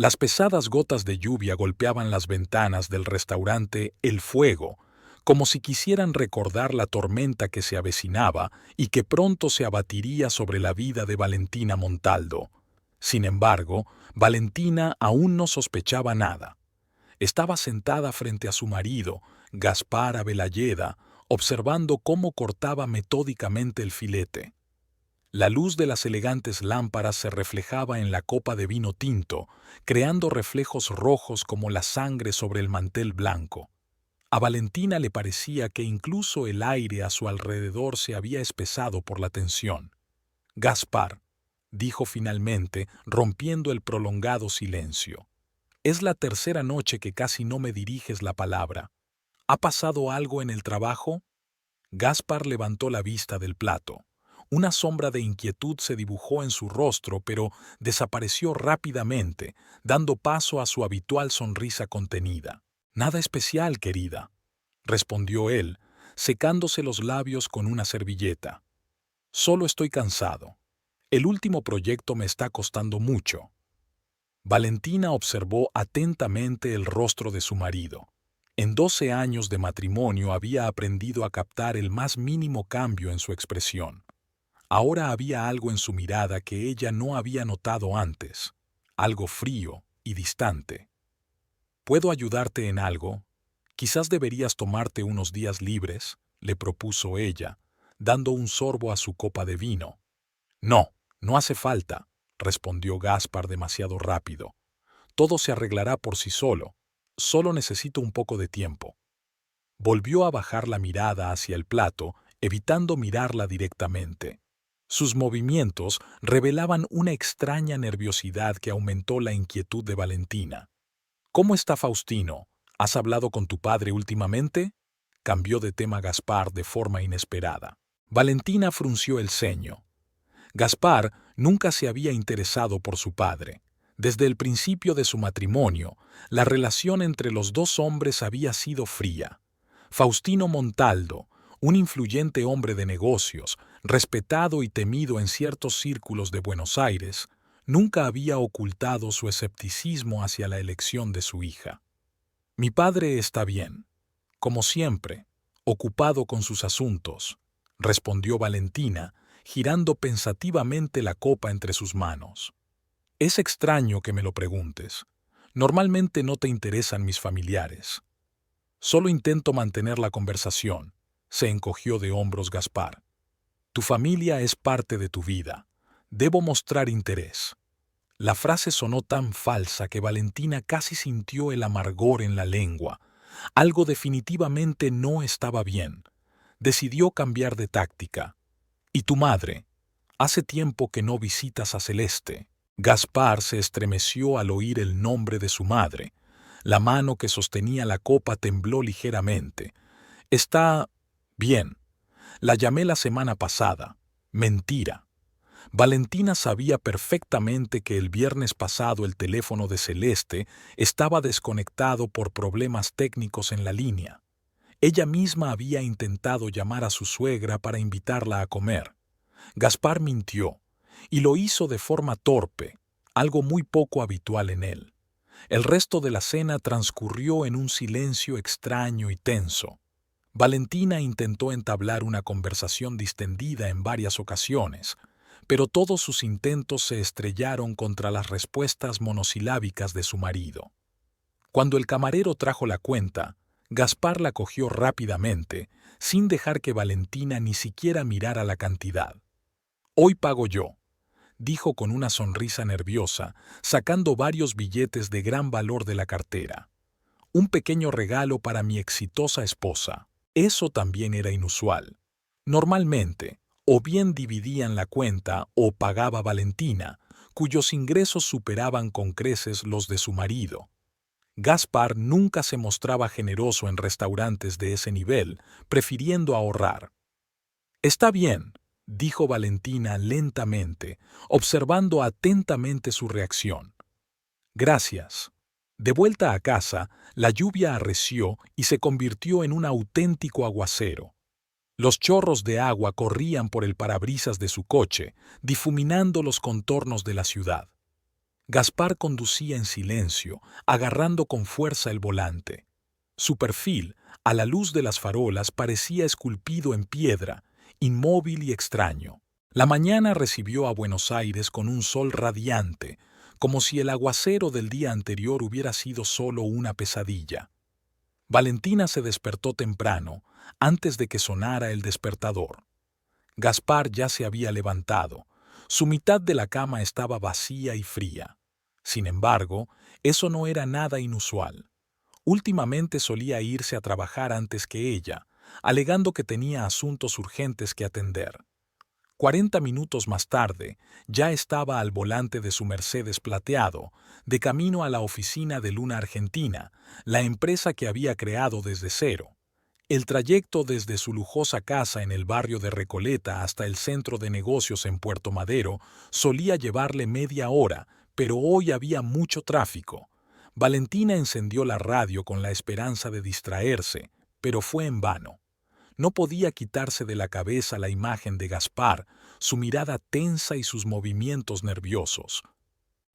Las pesadas gotas de lluvia golpeaban las ventanas del restaurante El Fuego, como si quisieran recordar la tormenta que se avecinaba y que pronto se abatiría sobre la vida de Valentina Montaldo. Sin embargo, Valentina aún no sospechaba nada. Estaba sentada frente a su marido, Gaspar Avellayeda, observando cómo cortaba metódicamente el filete. La luz de las elegantes lámparas se reflejaba en la copa de vino tinto, creando reflejos rojos como la sangre sobre el mantel blanco. A Valentina le parecía que incluso el aire a su alrededor se había espesado por la tensión. «Gaspar», dijo finalmente, rompiendo el prolongado silencio. «Es la tercera noche que casi no me diriges la palabra. ¿Ha pasado algo en el trabajo?» Gaspar levantó la vista del plato. Una sombra de inquietud se dibujó en su rostro, pero desapareció rápidamente, dando paso a su habitual sonrisa contenida. «Nada especial, querida», respondió él, secándose los labios con una servilleta. «Solo estoy cansado. El último proyecto me está costando mucho». Valentina observó atentamente el rostro de su marido. En 12 años de matrimonio había aprendido a captar el más mínimo cambio en su expresión. Ahora había algo en su mirada que ella no había notado antes, algo frío y distante. «¿Puedo ayudarte en algo? Quizás deberías tomarte unos días libres», le propuso ella, dando un sorbo a su copa de vino. «No, no hace falta», respondió Gaspar demasiado rápido. «Todo se arreglará por sí solo. Solo necesito un poco de tiempo». Volvió a bajar la mirada hacia el plato, evitando mirarla directamente. Sus movimientos revelaban una extraña nerviosidad que aumentó la inquietud de Valentina. «¿Cómo está Faustino? ¿Has hablado con tu padre últimamente?», cambió de tema Gaspar de forma inesperada. Valentina frunció el ceño. Gaspar nunca se había interesado por su padre. Desde el principio de su matrimonio, la relación entre los dos hombres había sido fría. Faustino Montaldo, un influyente hombre de negocios, respetado y temido en ciertos círculos de Buenos Aires, nunca había ocultado su escepticismo hacia la elección de su hija. «Mi padre está bien, como siempre, ocupado con sus asuntos», respondió Valentina, girando pensativamente la copa entre sus manos. «Es extraño que me lo preguntes. Normalmente no te interesan mis familiares». «Solo intento mantener la conversación», se encogió de hombros Gaspar. «Tu familia es parte de tu vida. Debo mostrar interés». La frase sonó tan falsa que Valentina casi sintió el amargor en la lengua. Algo definitivamente no estaba bien. Decidió cambiar de táctica. «¿Y tu madre? Hace tiempo que no visitas a Celeste». Gaspar se estremeció al oír el nombre de su madre. La mano que sostenía la copa tembló ligeramente. «Está bien. La llamé la semana pasada». Mentira. Valentina sabía perfectamente que el viernes pasado el teléfono de Celeste estaba desconectado por problemas técnicos en la línea. Ella misma había intentado llamar a su suegra para invitarla a comer. Gaspar mintió, y lo hizo de forma torpe, algo muy poco habitual en él. El resto de la cena transcurrió en un silencio extraño y tenso. Valentina intentó entablar una conversación distendida en varias ocasiones, pero todos sus intentos se estrellaron contra las respuestas monosilábicas de su marido. Cuando el camarero trajo la cuenta, Gaspar la cogió rápidamente, sin dejar que Valentina ni siquiera mirara la cantidad. «Hoy pago yo», dijo con una sonrisa nerviosa, sacando varios billetes de gran valor de la cartera. «Un pequeño regalo para mi exitosa esposa». Eso también era inusual. Normalmente, o bien dividían la cuenta o pagaba Valentina, cuyos ingresos superaban con creces los de su marido. Gaspar nunca se mostraba generoso en restaurantes de ese nivel, prefiriendo ahorrar. «Está bien», dijo Valentina lentamente, observando atentamente su reacción. «Gracias». De vuelta a casa, la lluvia arreció y se convirtió en un auténtico aguacero. Los chorros de agua corrían por el parabrisas de su coche, difuminando los contornos de la ciudad. Gaspar conducía en silencio, agarrando con fuerza el volante. Su perfil, a la luz de las farolas, parecía esculpido en piedra, inmóvil y extraño. La mañana recibió a Buenos Aires con un sol radiante, como si el aguacero del día anterior hubiera sido solo una pesadilla. Valentina se despertó temprano, antes de que sonara el despertador. Gaspar ya se había levantado. Su mitad de la cama estaba vacía y fría. Sin embargo, eso no era nada inusual. Últimamente solía irse a trabajar antes que ella, alegando que tenía asuntos urgentes que atender. 40 minutos más tarde, ya estaba al volante de su Mercedes plateado, de camino a la oficina de Luna Argentina, la empresa que había creado desde cero. El trayecto desde su lujosa casa en el barrio de Recoleta hasta el centro de negocios en Puerto Madero solía llevarle media hora, pero hoy había mucho tráfico. Valentina encendió la radio con la esperanza de distraerse, pero fue en vano. No podía quitarse de la cabeza la imagen de Gaspar, su mirada tensa y sus movimientos nerviosos.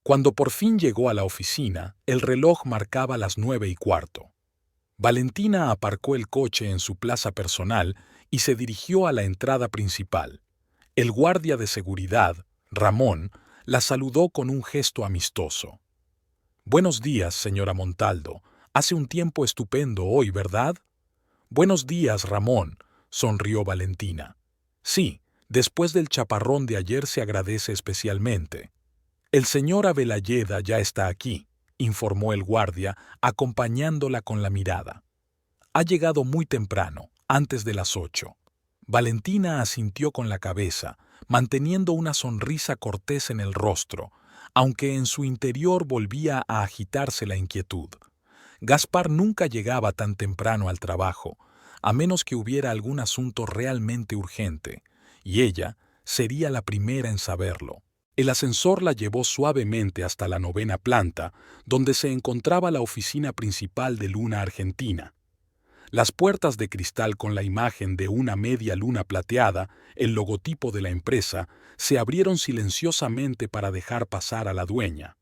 Cuando por fin llegó a la oficina, el reloj marcaba las 9:15. Valentina aparcó el coche en su plaza personal y se dirigió a la entrada principal. El guardia de seguridad, Ramón, la saludó con un gesto amistoso. «Buenos días, señora Montaldo. Hace un tiempo estupendo hoy, ¿verdad?» «Buenos días, Ramón», sonrió Valentina. «Sí, después del chaparrón de ayer se agradece especialmente». «El señor Avellayeda ya está aquí», informó el guardia, acompañándola con la mirada. «Ha llegado muy temprano, antes de las 8». Valentina asintió con la cabeza, manteniendo una sonrisa cortés en el rostro, aunque en su interior volvía a agitarse la inquietud. Gaspar nunca llegaba tan temprano al trabajo, a menos que hubiera algún asunto realmente urgente, y ella sería la primera en saberlo. El ascensor la llevó suavemente hasta la 9ª planta, donde se encontraba la oficina principal de Luna Argentina. Las puertas de cristal con la imagen de una media luna plateada, el logotipo de la empresa, se abrieron silenciosamente para dejar pasar a la dueña.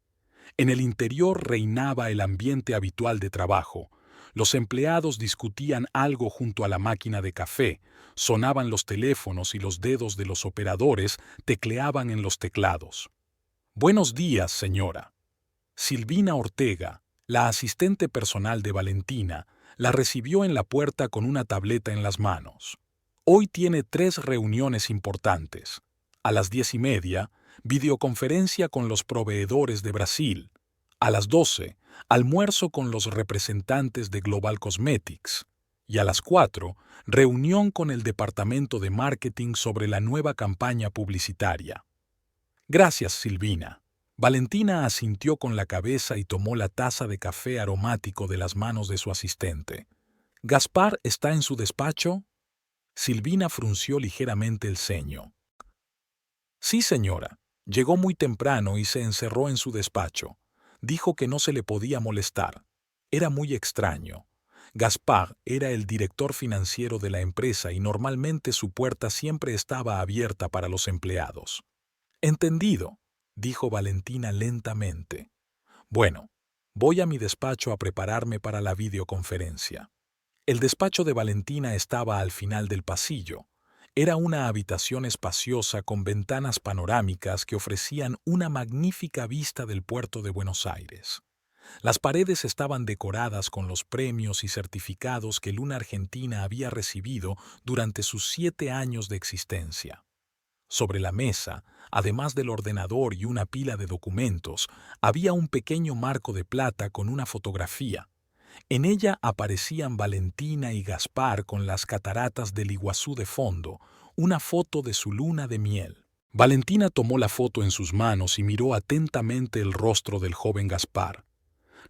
En el interior reinaba el ambiente habitual de trabajo. Los empleados discutían algo junto a la máquina de café, sonaban los teléfonos y los dedos de los operadores tecleaban en los teclados. «Buenos días, señora». Silvina Ortega, la asistente personal de Valentina, la recibió en la puerta con una tableta en las manos. Hoy tiene 3 reuniones importantes. A las 10:30, videoconferencia con los proveedores de Brasil. A las 12, almuerzo con los representantes de Global Cosmetics. Y a las 4, reunión con el departamento de marketing sobre la nueva campaña publicitaria. «Gracias, Silvina». Valentina asintió con la cabeza y tomó la taza de café aromático de las manos de su asistente. «¿Gaspar está en su despacho?» Silvina frunció ligeramente el ceño. «Sí, señora. Llegó muy temprano y se encerró en su despacho. Dijo que no se le podía molestar. Era muy extraño. Gaspar era el director financiero de la empresa y normalmente su puerta siempre estaba abierta para los empleados». «Entendido», dijo Valentina lentamente. «Bueno, voy a mi despacho a prepararme para la videoconferencia». El despacho de Valentina estaba al final del pasillo. Era una habitación espaciosa con ventanas panorámicas que ofrecían una magnífica vista del puerto de Buenos Aires. Las paredes estaban decoradas con los premios y certificados que Luna Argentina había recibido durante sus 7 años de existencia. Sobre la mesa, además del ordenador y una pila de documentos, había un pequeño marco de plata con una fotografía. En ella aparecían Valentina y Gaspar con las cataratas del Iguazú de fondo, una foto de su luna de miel. Valentina tomó la foto en sus manos y miró atentamente el rostro del joven Gaspar.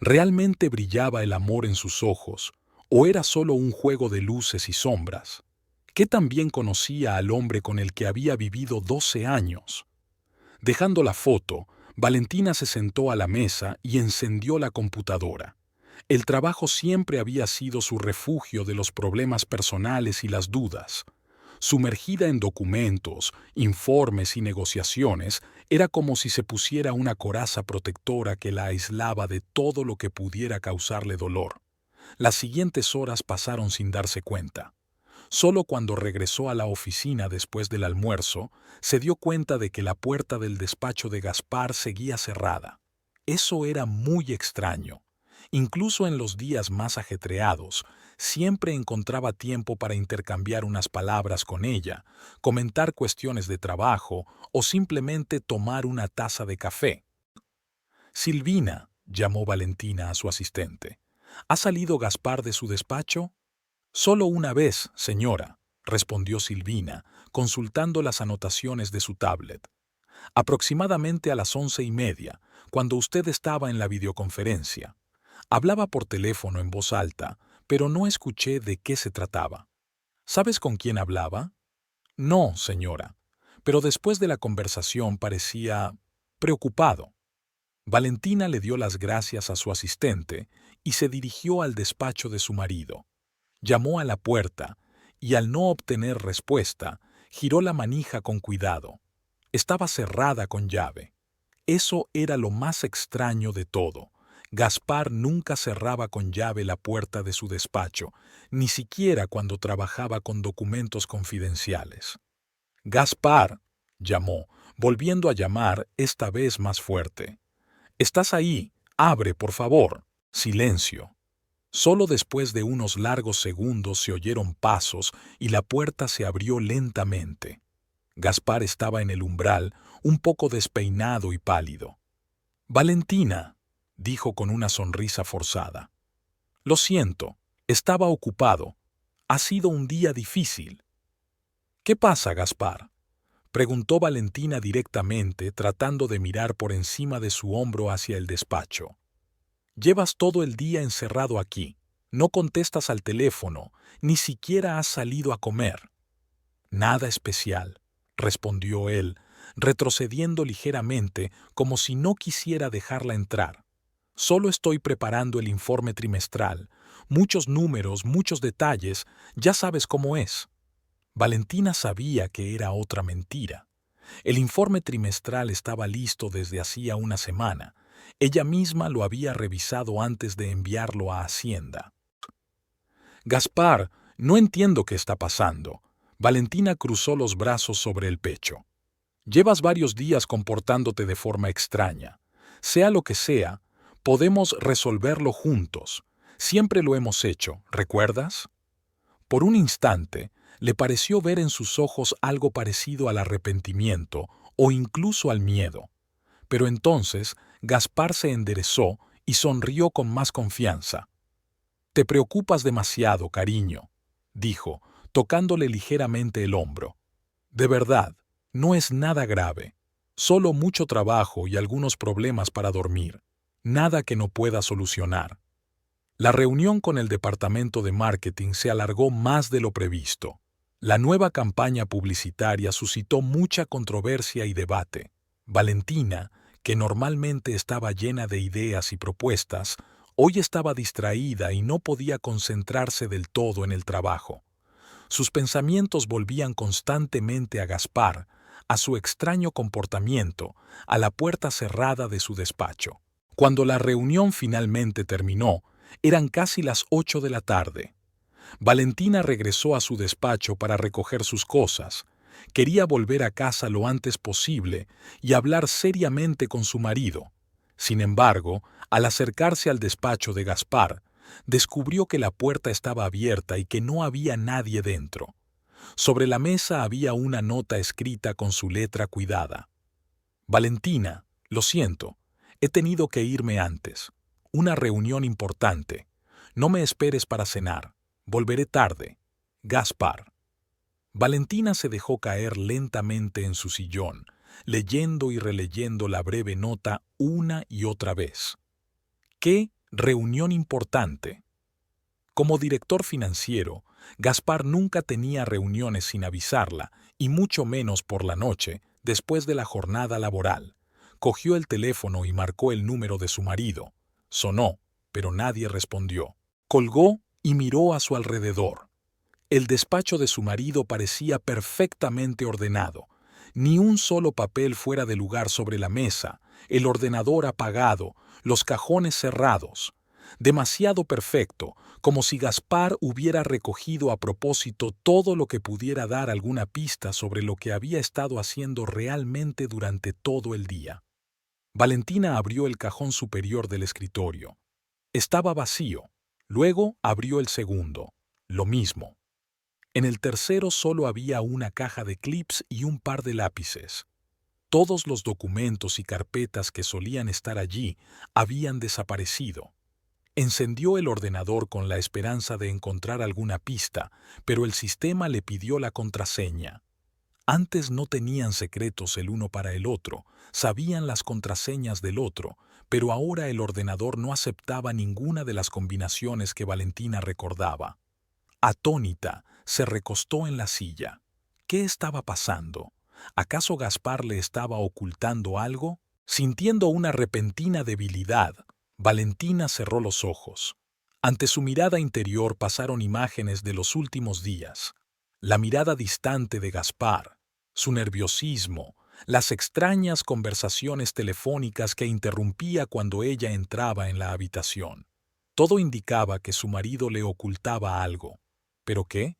¿Realmente brillaba el amor en sus ojos, o era solo un juego de luces y sombras? ¿Qué tan bien conocía al hombre con el que había vivido 12 años? Dejando la foto, Valentina se sentó a la mesa y encendió la computadora. El trabajo siempre había sido su refugio de los problemas personales y las dudas. Sumergida en documentos, informes y negociaciones, era como si se pusiera una coraza protectora que la aislaba de todo lo que pudiera causarle dolor. Las siguientes horas pasaron sin darse cuenta. Solo cuando regresó a la oficina después del almuerzo, se dio cuenta de que la puerta del despacho de Gaspar seguía cerrada. Eso era muy extraño. Incluso en los días más ajetreados, siempre encontraba tiempo para intercambiar unas palabras con ella, comentar cuestiones de trabajo o simplemente tomar una taza de café. Silvina, llamó Valentina a su asistente. ¿Ha salido Gaspar de su despacho? Solo una vez, señora, respondió Silvina, consultando las anotaciones de su tablet. Aproximadamente a las 11:30, cuando usted estaba en la videoconferencia. Hablaba por teléfono en voz alta, pero no escuché de qué se trataba. ¿Sabes con quién hablaba? No, señora, pero después de la conversación parecía preocupado. Valentina le dio las gracias a su asistente y se dirigió al despacho de su marido. Llamó a la puerta y, al no obtener respuesta, giró la manija con cuidado. Estaba cerrada con llave. Eso era lo más extraño de todo. Gaspar nunca cerraba con llave la puerta de su despacho, ni siquiera cuando trabajaba con documentos confidenciales. Gaspar, llamó, volviendo a llamar esta vez más fuerte. ¿Estás ahí? Abre, por favor. Silencio. Solo después de unos largos segundos se oyeron pasos y la puerta se abrió lentamente. Gaspar estaba en el umbral, un poco despeinado y pálido. Valentina, dijo con una sonrisa forzada. Lo siento, estaba ocupado. Ha sido un día difícil. ¿Qué pasa, Gaspar? Preguntó Valentina directamente, tratando de mirar por encima de su hombro hacia el despacho. Llevas todo el día encerrado aquí. No contestas al teléfono, ni siquiera has salido a comer. Nada especial, respondió él, retrocediendo ligeramente como si no quisiera dejarla entrar. Solo estoy preparando el informe trimestral. Muchos números, muchos detalles, ya sabes cómo es. Valentina sabía que era otra mentira. El informe trimestral estaba listo desde hacía una semana. Ella misma lo había revisado antes de enviarlo a Hacienda. Gaspar, no entiendo qué está pasando. Valentina cruzó los brazos sobre el pecho. Llevas varios días comportándote de forma extraña. Sea lo que sea, podemos resolverlo juntos. Siempre lo hemos hecho, ¿recuerdas? Por un instante, le pareció ver en sus ojos algo parecido al arrepentimiento o incluso al miedo. Pero entonces Gaspar se enderezó y sonrió con más confianza. Te preocupas demasiado, cariño, dijo, tocándole ligeramente el hombro. De verdad, no es nada grave. Solo mucho trabajo y algunos problemas para dormir. Nada que no pueda solucionar. La reunión con el departamento de marketing se alargó más de lo previsto. La nueva campaña publicitaria suscitó mucha controversia y debate. Valentina, que normalmente estaba llena de ideas y propuestas, hoy estaba distraída y no podía concentrarse del todo en el trabajo. Sus pensamientos volvían constantemente a Gaspar, a su extraño comportamiento, a la puerta cerrada de su despacho. Cuando la reunión finalmente terminó, eran casi las 8 de la tarde. Valentina regresó a su despacho para recoger sus cosas. Quería volver a casa lo antes posible y hablar seriamente con su marido. Sin embargo, al acercarse al despacho de Gaspar, descubrió que la puerta estaba abierta y que no había nadie dentro. Sobre la mesa había una nota escrita con su letra cuidada. Valentina, lo siento, he tenido que irme antes. Una reunión importante. No me esperes para cenar. Volveré tarde. Gaspar. Valentina se dejó caer lentamente en su sillón, leyendo y releyendo la breve nota una y otra vez. ¡Qué reunión importante! Como director financiero, Gaspar nunca tenía reuniones sin avisarla, y mucho menos por la noche, después de la jornada laboral. Cogió el teléfono y marcó el número de su marido. Sonó, pero nadie respondió. Colgó y miró a su alrededor. El despacho de su marido parecía perfectamente ordenado. Ni un solo papel fuera de lugar sobre la mesa, el ordenador apagado, los cajones cerrados. Demasiado perfecto, como si Gaspar hubiera recogido a propósito todo lo que pudiera dar alguna pista sobre lo que había estado haciendo realmente durante todo el día. Valentina abrió el cajón superior del escritorio. Estaba vacío. Luego abrió el segundo. Lo mismo. En el tercero solo había una caja de clips y un par de lápices. Todos los documentos y carpetas que solían estar allí habían desaparecido. Encendió el ordenador con la esperanza de encontrar alguna pista, pero el sistema le pidió la contraseña. Antes no tenían secretos el uno para el otro, sabían las contraseñas del otro, pero ahora el ordenador no aceptaba ninguna de las combinaciones que Valentina recordaba. Atónita, se recostó en la silla. ¿Qué estaba pasando? ¿Acaso Gaspar le estaba ocultando algo? Sintiendo una repentina debilidad, Valentina cerró los ojos. Ante su mirada interior pasaron imágenes de los últimos días. La mirada distante de Gaspar, su nerviosismo, las extrañas conversaciones telefónicas que interrumpía cuando ella entraba en la habitación. Todo indicaba que su marido le ocultaba algo. ¿Pero qué?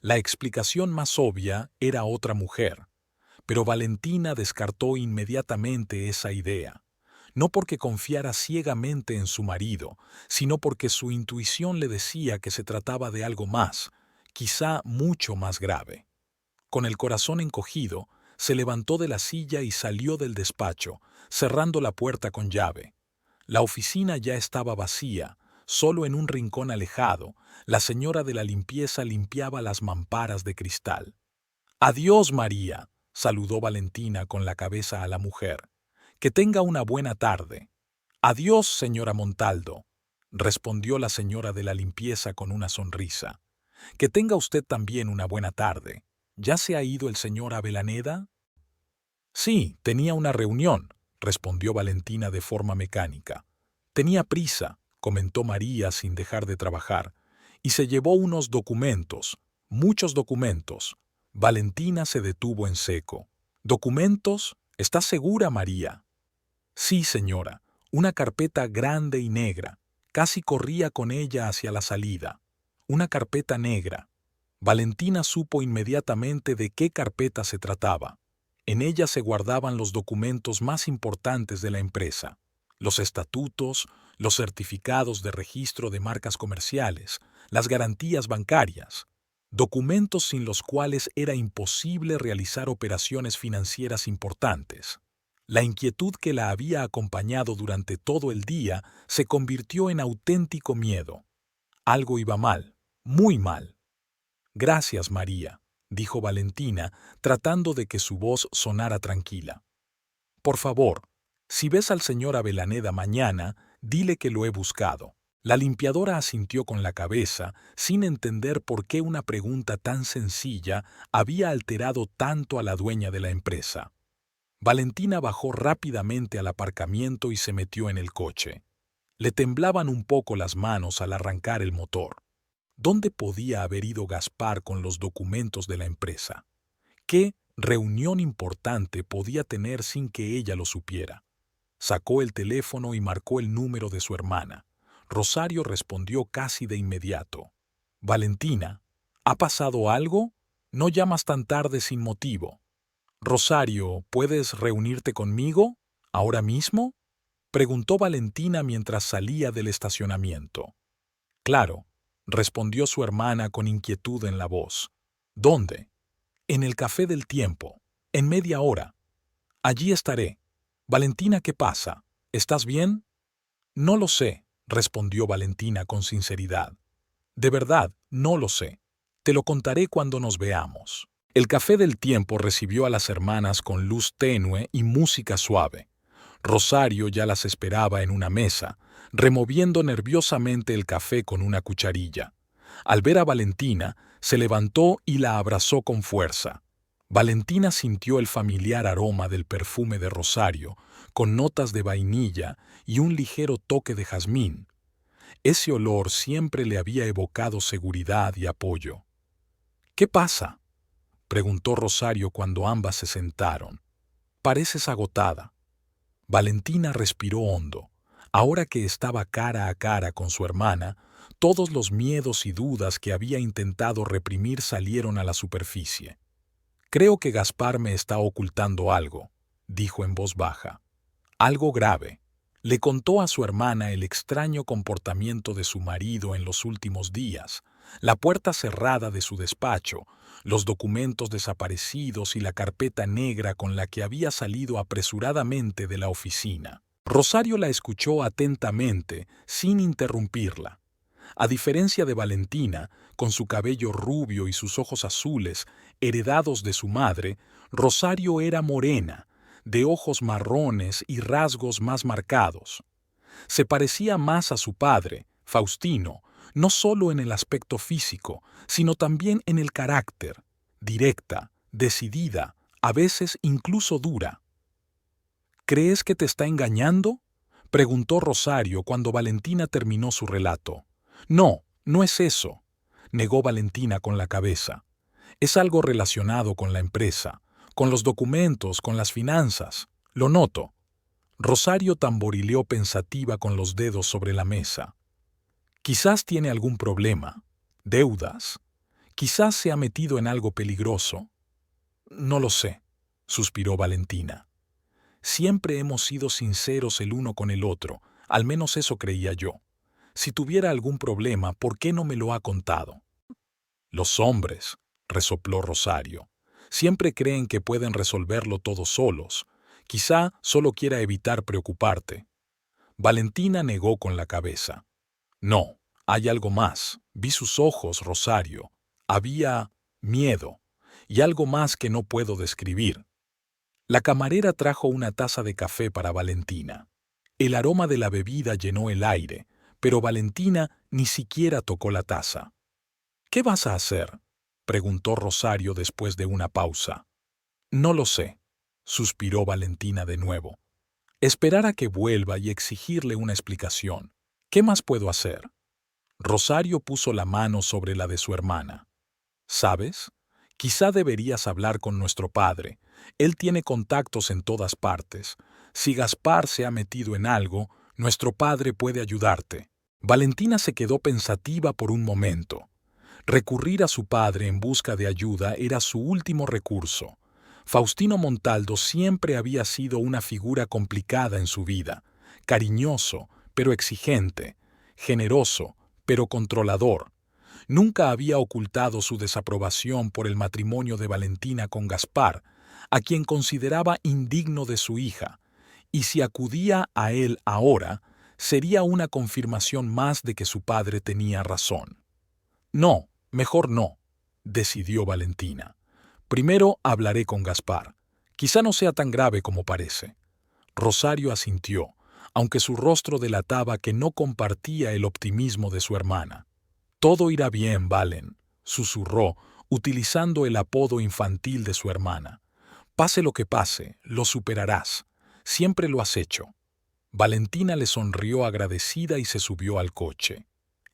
La explicación más obvia era otra mujer, pero Valentina descartó inmediatamente esa idea, no porque confiara ciegamente en su marido, sino porque su intuición le decía que se trataba de algo más, quizá mucho más grave. Con el corazón encogido, se levantó de la silla y salió del despacho, cerrando la puerta con llave. La oficina ya estaba vacía. Solo en un rincón alejado, la señora de la limpieza limpiaba las mamparas de cristal. «Adiós, María», saludó Valentina con la cabeza a la mujer. «Que tenga una buena tarde». «Adiós, señora Montaldo», respondió la señora de la limpieza con una sonrisa. «Que tenga usted también una buena tarde. ¿Ya se ha ido el señor Avellaneda?» «Sí, tenía una reunión», respondió Valentina de forma mecánica. «Tenía prisa», comentó María sin dejar de trabajar, y se llevó unos documentos, muchos documentos. Valentina se detuvo en seco. ¿Documentos? ¿Estás segura, María? Sí, señora, una carpeta grande y negra. Casi corría con ella hacia la salida. Una carpeta negra. Valentina supo inmediatamente de qué carpeta se trataba. En ella se guardaban los documentos más importantes de la empresa. Los estatutos, los certificados de registro de marcas comerciales, las garantías bancarias, documentos sin los cuales era imposible realizar operaciones financieras importantes. La inquietud que la había acompañado durante todo el día se convirtió en auténtico miedo. Algo iba mal, muy mal. «Gracias, María», dijo Valentina, tratando de que su voz sonara tranquila. «Por favor, si ves al señor Avellaneda mañana, dile que lo he buscado». La limpiadora asintió con la cabeza, sin entender por qué una pregunta tan sencilla había alterado tanto a la dueña de la empresa. Valentina bajó rápidamente al aparcamiento y se metió en el coche. Le temblaban un poco las manos al arrancar el motor. ¿Dónde podía haber ido Gaspar con los documentos de la empresa? ¿Qué reunión importante podía tener sin que ella lo supiera? Sacó el teléfono y marcó el número de su hermana. Rosario respondió casi de inmediato. «Valentina, ¿ha pasado algo? No llamas tan tarde sin motivo». «Rosario, ¿puedes reunirte conmigo? ¿Ahora mismo?», preguntó Valentina mientras salía del estacionamiento. «Claro», respondió su hermana con inquietud en la voz. «¿Dónde?» «En el Café del Tiempo, en media hora». «Allí estaré». «Valentina, ¿qué pasa? ¿Estás bien?» «No lo sé», respondió Valentina con sinceridad. «De verdad, no lo sé. Te lo contaré cuando nos veamos». El Café del Tiempo recibió a las hermanas con luz tenue y música suave. Rosario ya las esperaba en una mesa, removiendo nerviosamente el café con una cucharilla. Al ver a Valentina, se levantó y la abrazó con fuerza. Valentina sintió el familiar aroma del perfume de Rosario, con notas de vainilla y un ligero toque de jazmín. Ese olor siempre le había evocado seguridad y apoyo. ¿Qué pasa?, preguntó Rosario cuando ambas se sentaron. Pareces agotada. Valentina respiró hondo. Ahora que estaba cara a cara con su hermana, todos los miedos y dudas que había intentado reprimir salieron a la superficie. Creo que Gaspar me está ocultando algo, dijo en voz baja. Algo grave. Le contó a su hermana el extraño comportamiento de su marido en los últimos días, la puerta cerrada de su despacho, los documentos desaparecidos y la carpeta negra con la que había salido apresuradamente de la oficina. Rosario la escuchó atentamente, sin interrumpirla. A diferencia de Valentina, con su cabello rubio y sus ojos azules, heredados de su madre, Rosario era morena, de ojos marrones y rasgos más marcados. Se parecía más a su padre, Faustino, no solo en el aspecto físico, sino también en el carácter, directa, decidida, a veces incluso dura. ¿Crees que te está engañando?, preguntó Rosario cuando Valentina terminó su relato. No, no es eso, negó Valentina con la cabeza. Es algo relacionado con la empresa, con los documentos, con las finanzas. Lo noto. Rosario tamborileó pensativa con los dedos sobre la mesa. Quizás tiene algún problema, deudas. Quizás se ha metido en algo peligroso. No lo sé, suspiró Valentina. Siempre hemos sido sinceros el uno con el otro, al menos eso creía yo. Si tuviera algún problema, ¿por qué no me lo ha contado? Los hombres, resopló Rosario, siempre creen que pueden resolverlo todos solos. Quizá solo quiera evitar preocuparte. Valentina negó con la cabeza. No, hay algo más. Vi sus ojos, Rosario. Había miedo, y algo más que no puedo describir. La camarera trajo una taza de café para Valentina. El aroma de la bebida llenó el aire, pero Valentina ni siquiera tocó la taza. ¿Qué vas a hacer?, preguntó Rosario después de una pausa. No lo sé, suspiró Valentina de nuevo. Esperar a que vuelva y exigirle una explicación. ¿Qué más puedo hacer? Rosario puso la mano sobre la de su hermana. ¿Sabes? Quizá deberías hablar con nuestro padre. Él tiene contactos en todas partes. Si Gaspar se ha metido en algo, nuestro padre puede ayudarte. Valentina se quedó pensativa por un momento. Recurrir a su padre en busca de ayuda era su último recurso. Faustino Montaldo siempre había sido una figura complicada en su vida, cariñoso, pero exigente, generoso, pero controlador. Nunca había ocultado su desaprobación por el matrimonio de Valentina con Gaspar, a quien consideraba indigno de su hija, y si acudía a él ahora, sería una confirmación más de que su padre tenía razón. No, mejor no, decidió Valentina. Primero hablaré con Gaspar. Quizá no sea tan grave como parece. Rosario asintió, aunque su rostro delataba que no compartía el optimismo de su hermana. Todo irá bien, Valen, susurró, utilizando el apodo infantil de su hermana. Pase lo que pase, lo superarás. Siempre lo has hecho. Valentina le sonrió agradecida y se subió al coche.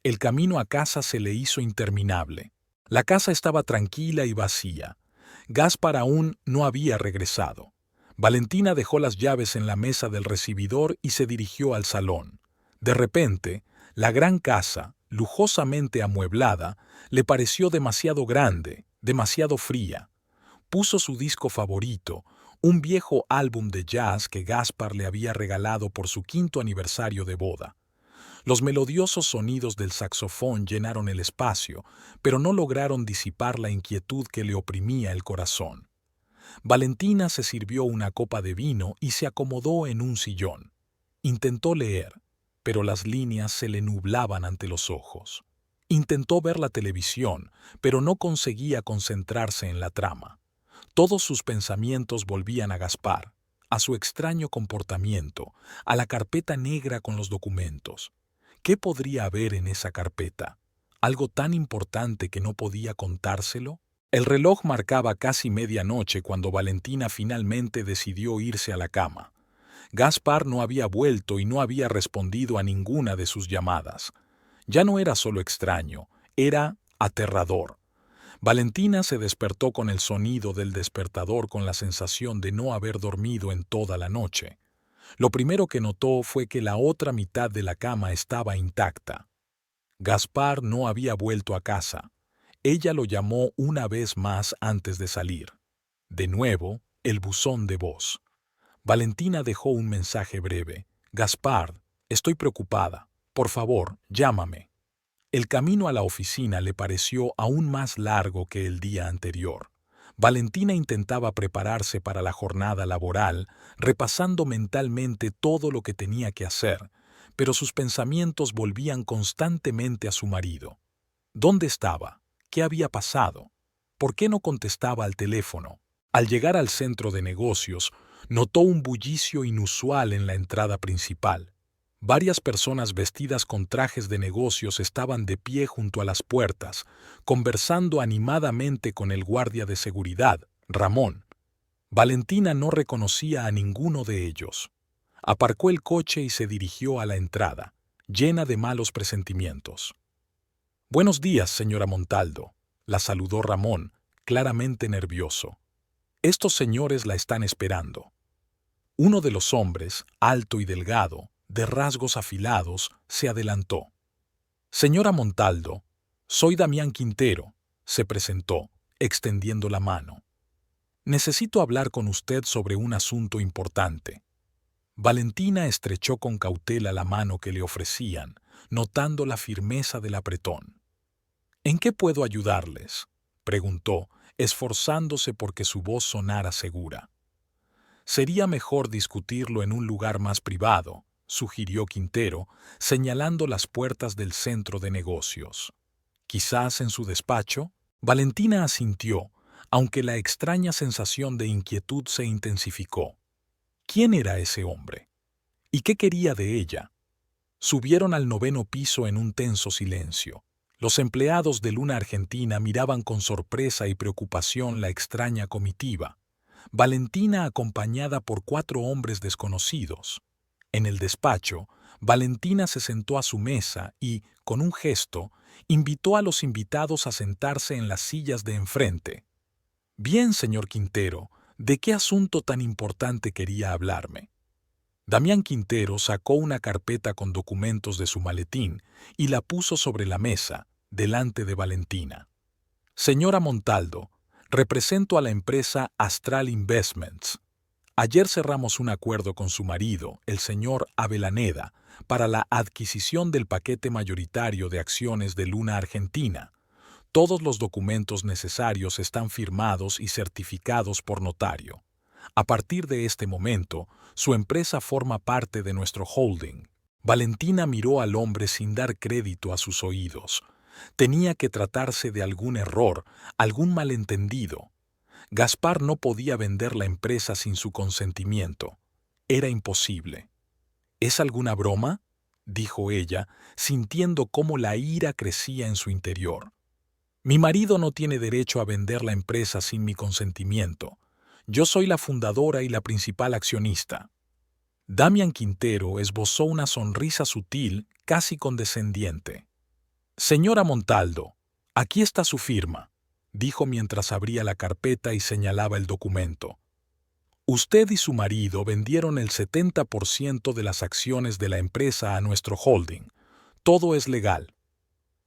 El camino a casa se le hizo interminable. La casa estaba tranquila y vacía. Gaspar aún no había regresado. Valentina dejó las llaves en la mesa del recibidor y se dirigió al salón. De repente, la gran casa, lujosamente amueblada, le pareció demasiado grande, demasiado fría. Puso su disco favorito, un viejo álbum de jazz que Gaspar le había regalado por su 5º aniversario de boda. Los melodiosos sonidos del saxofón llenaron el espacio, pero no lograron disipar la inquietud que le oprimía el corazón. Valentina se sirvió una copa de vino y se acomodó en un sillón. Intentó leer, pero las líneas se le nublaban ante los ojos. Intentó ver la televisión, pero no conseguía concentrarse en la trama. Todos sus pensamientos volvían a Gaspar, a su extraño comportamiento, a la carpeta negra con los documentos. ¿Qué podría haber en esa carpeta? ¿Algo tan importante que no podía contárselo? El reloj marcaba casi medianoche cuando Valentina finalmente decidió irse a la cama. Gaspar no había vuelto y no había respondido a ninguna de sus llamadas. Ya no era solo extraño, era aterrador. Valentina se despertó con el sonido del despertador con la sensación de no haber dormido en toda la noche. Lo primero que notó fue que la otra mitad de la cama estaba intacta. Gaspar no había vuelto a casa. Ella lo llamó una vez más antes de salir. De nuevo, el buzón de voz. Valentina dejó un mensaje breve. Gaspar, estoy preocupada. Por favor, llámame. El camino a la oficina le pareció aún más largo que el día anterior. Valentina intentaba prepararse para la jornada laboral, repasando mentalmente todo lo que tenía que hacer, pero sus pensamientos volvían constantemente a su marido. ¿Dónde estaba? ¿Qué había pasado? ¿Por qué no contestaba al teléfono? Al llegar al centro de negocios, notó un bullicio inusual en la entrada principal. Varias personas vestidas con trajes de negocios estaban de pie junto a las puertas, conversando animadamente con el guardia de seguridad, Ramón. Valentina no reconocía a ninguno de ellos. Aparcó el coche y se dirigió a la entrada, llena de malos presentimientos. «Buenos días, señora Montaldo», la saludó Ramón, claramente nervioso. «Estos señores la están esperando». Uno de los hombres, alto y delgado, de rasgos afilados, se adelantó. «Señora Montaldo, soy Damián Quintero», se presentó, extendiendo la mano. «Necesito hablar con usted sobre un asunto importante». Valentina estrechó con cautela la mano que le ofrecían, notando la firmeza del apretón. «¿En qué puedo ayudarles?», preguntó, esforzándose porque su voz sonara segura. «Sería mejor discutirlo en un lugar más privado», sugirió Quintero, señalando las puertas del centro de negocios. «¿Quizás en su despacho?». Valentina asintió, aunque la extraña sensación de inquietud se intensificó. ¿Quién era ese hombre? ¿Y qué quería de ella? Subieron al 9º piso en un tenso silencio. Los empleados de Luna Argentina miraban con sorpresa y preocupación la extraña comitiva. Valentina acompañada por 4 hombres desconocidos. En el despacho, Valentina se sentó a su mesa y, con un gesto, invitó a los invitados a sentarse en las sillas de enfrente. «Bien, señor Quintero, ¿de qué asunto tan importante quería hablarme?». Damián Quintero sacó una carpeta con documentos de su maletín y la puso sobre la mesa, delante de Valentina. «Señora Montaldo, represento a la empresa Astral Investments. Ayer cerramos un acuerdo con su marido, el señor Avellaneda, para la adquisición del paquete mayoritario de acciones de Luna Argentina. Todos los documentos necesarios están firmados y certificados por notario. A partir de este momento, su empresa forma parte de nuestro holding». Valentina miró al hombre sin dar crédito a sus oídos. Tenía que tratarse de algún error, algún malentendido. Gaspar no podía vender la empresa sin su consentimiento. Era imposible. «¿Es alguna broma?», dijo ella, sintiendo cómo la ira crecía en su interior. «Mi marido no tiene derecho a vender la empresa sin mi consentimiento. Yo soy la fundadora y la principal accionista». Damián Quintero esbozó una sonrisa sutil, casi condescendiente. «Señora Montaldo, aquí está su firma», dijo mientras abría la carpeta y señalaba el documento. «Usted y su marido vendieron el 70% de las acciones de la empresa a nuestro holding. Todo es legal».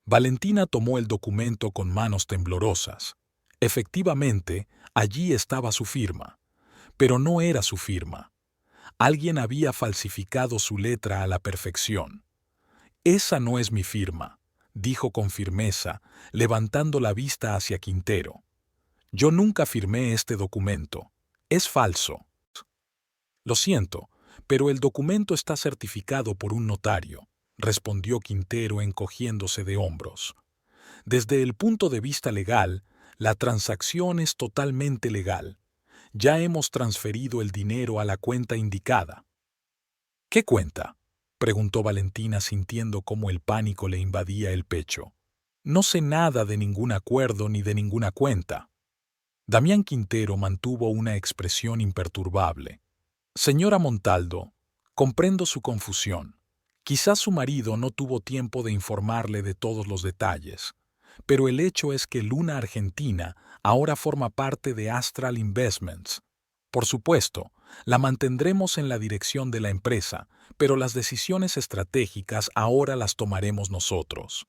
Valentina tomó el documento con manos temblorosas. Efectivamente, allí estaba su firma. Pero no era su firma. Alguien había falsificado su letra a la perfección. «Esa no es mi firma», dijo con firmeza, levantando la vista hacia Quintero. «Yo nunca firmé este documento. Es falso». «Lo siento, pero el documento está certificado por un notario», respondió Quintero encogiéndose de hombros. «Desde el punto de vista legal, la transacción es totalmente legal. Ya hemos transferido el dinero a la cuenta indicada». «¿Qué cuenta?», preguntó Valentina sintiendo cómo el pánico le invadía el pecho. «No sé nada de ningún acuerdo ni de ninguna cuenta». Damián Quintero mantuvo una expresión imperturbable. «Señora Montaldo, comprendo su confusión. Quizás su marido no tuvo tiempo de informarle de todos los detalles. pero el hecho es que Luna Argentina ahora forma parte de Astral Investments. Por supuesto, la mantendremos en la dirección de la empresa, pero las decisiones estratégicas ahora las tomaremos nosotros.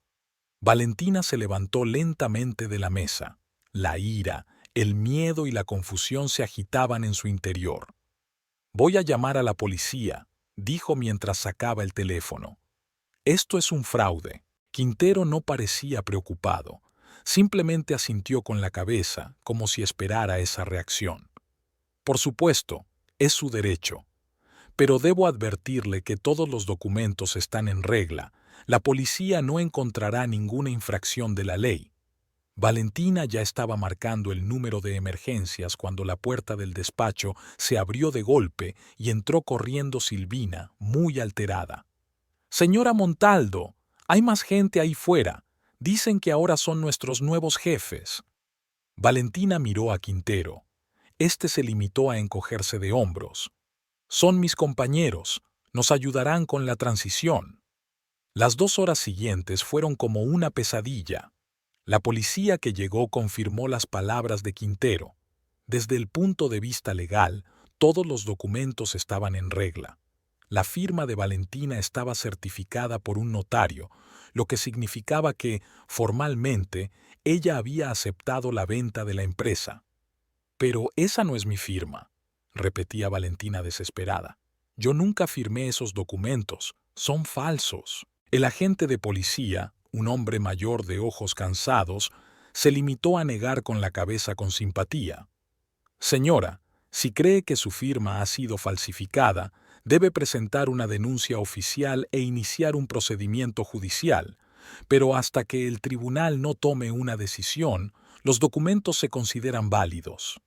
Valentina se levantó lentamente de la mesa. La ira, el miedo y la confusión se agitaban en su interior. «Voy a llamar a la policía», dijo mientras sacaba el teléfono. «Esto es un fraude». Quintero no parecía preocupado. Simplemente asintió con la cabeza, como si esperara esa reacción. «Por supuesto, es su derecho. Pero debo advertirle que todos los documentos están en regla. La policía no encontrará ninguna infracción de la ley». Valentina ya estaba marcando el número de emergencias cuando la puerta del despacho se abrió de golpe y entró corriendo Silvina, muy alterada. «Señora Montaldo, hay más gente ahí fuera. Dicen que ahora son nuestros nuevos jefes». Valentina miró a Quintero. Este se limitó a encogerse de hombros. «Son mis compañeros. Nos ayudarán con la transición». Las 2 horas siguientes fueron como una pesadilla. La policía que llegó confirmó las palabras de Quintero. Desde el punto de vista legal, todos los documentos estaban en regla. La firma de Valentina estaba certificada por un notario, lo que significaba que, formalmente, ella había aceptado la venta de la empresa. «Pero esa no es mi firma», repetía Valentina desesperada. «Yo nunca firmé esos documentos. Son falsos». El agente de policía, un hombre mayor de ojos cansados, se limitó a negar con la cabeza con simpatía. «Señora, si cree que su firma ha sido falsificada, debe presentar una denuncia oficial e iniciar un procedimiento judicial, pero hasta que el tribunal no tome una decisión, los documentos se consideran válidos».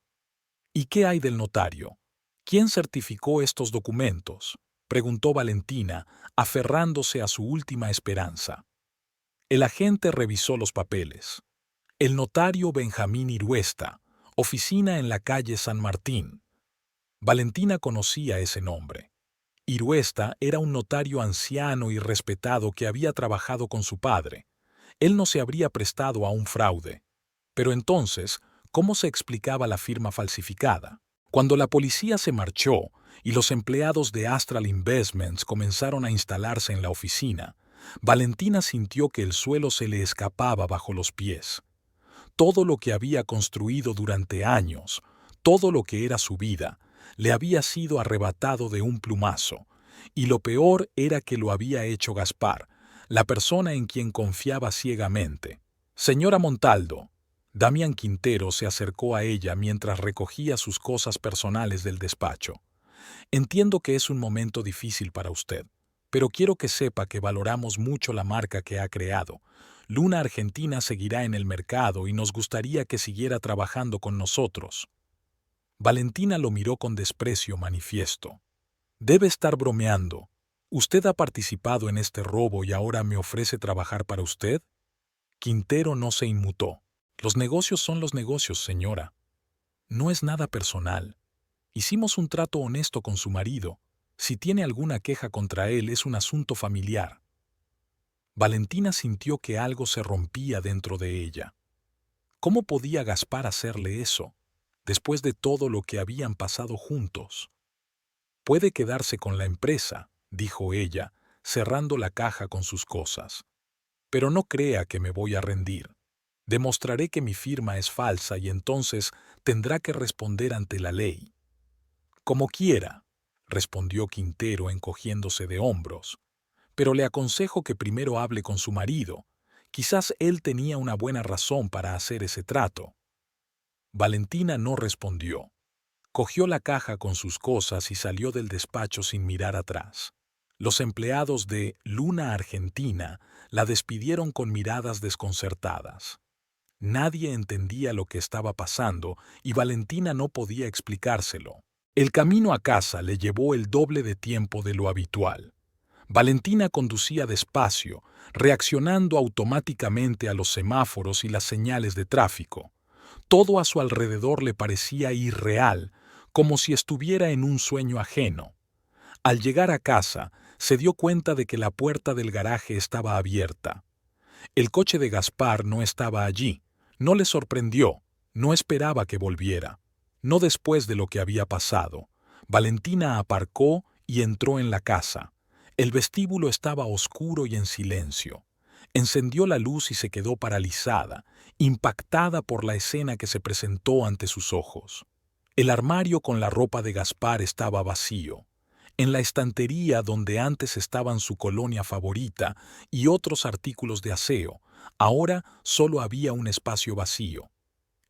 «¿Y qué hay del notario? ¿Quién certificó estos documentos?», preguntó Valentina, aferrándose a su última esperanza. El agente revisó los papeles. «El notario Benjamín Iruesta, oficina en la calle San Martín». Valentina conocía ese nombre. Iruesta era un notario anciano y respetado que había trabajado con su padre. Él no se habría prestado a un fraude. Pero entonces, ¿cómo se explicaba la firma falsificada? Cuando la policía se marchó y los empleados de Astral Investments comenzaron a instalarse en la oficina, Valentina sintió que el suelo se le escapaba bajo los pies. Todo lo que había construido durante años, todo lo que era su vida, le había sido arrebatado de un plumazo, y lo peor era que lo había hecho Gaspar, la persona en quien confiaba ciegamente. «Señora Montaldo». Damián Quintero se acercó a ella mientras recogía sus cosas personales del despacho. «Entiendo que es un momento difícil para usted, pero quiero que sepa que valoramos mucho la marca que ha creado. Luna Argentina seguirá en el mercado y nos gustaría que siguiera trabajando con nosotros». Valentina lo miró con desprecio manifiesto. «Debe estar bromeando. ¿Usted ha participado en este robo y ahora me ofrece trabajar para usted?». Quintero no se inmutó. «Los negocios son los negocios, señora. No es nada personal. Hicimos un trato honesto con su marido. Si tiene alguna queja contra él, es un asunto familiar». Valentina sintió que algo se rompía dentro de ella. ¿Cómo podía Gaspar hacerle eso, después de todo lo que habían pasado juntos? «Puede quedarse con la empresa», dijo ella, cerrando la caja con sus cosas. «Pero no crea que me voy a rendir. Demostraré que mi firma es falsa y entonces tendrá que responder ante la ley». «Como quiera», respondió Quintero encogiéndose de hombros. «Pero le aconsejo que primero hable con su marido. Quizás él tenía una buena razón para hacer ese trato». Valentina no respondió. Cogió la caja con sus cosas y salió del despacho sin mirar atrás. Los empleados de Luna Argentina la despidieron con miradas desconcertadas. Nadie entendía lo que estaba pasando y Valentina no podía explicárselo. El camino a casa le llevó el doble de tiempo de lo habitual. Valentina conducía despacio, reaccionando automáticamente a los semáforos y las señales de tráfico. Todo a su alrededor le parecía irreal, como si estuviera en un sueño ajeno. Al llegar a casa, se dio cuenta de que la puerta del garaje estaba abierta. El coche de Gaspar no estaba allí. No le sorprendió. No esperaba que volviera. No después de lo que había pasado. Valentina aparcó y entró en la casa. El vestíbulo estaba oscuro y en silencio. Encendió la luz y se quedó paralizada, impactada por la escena que se presentó ante sus ojos. El armario con la ropa de Gaspar estaba vacío. En la estantería donde antes estaban su colonia favorita y otros artículos de aseo, ahora solo había un espacio vacío.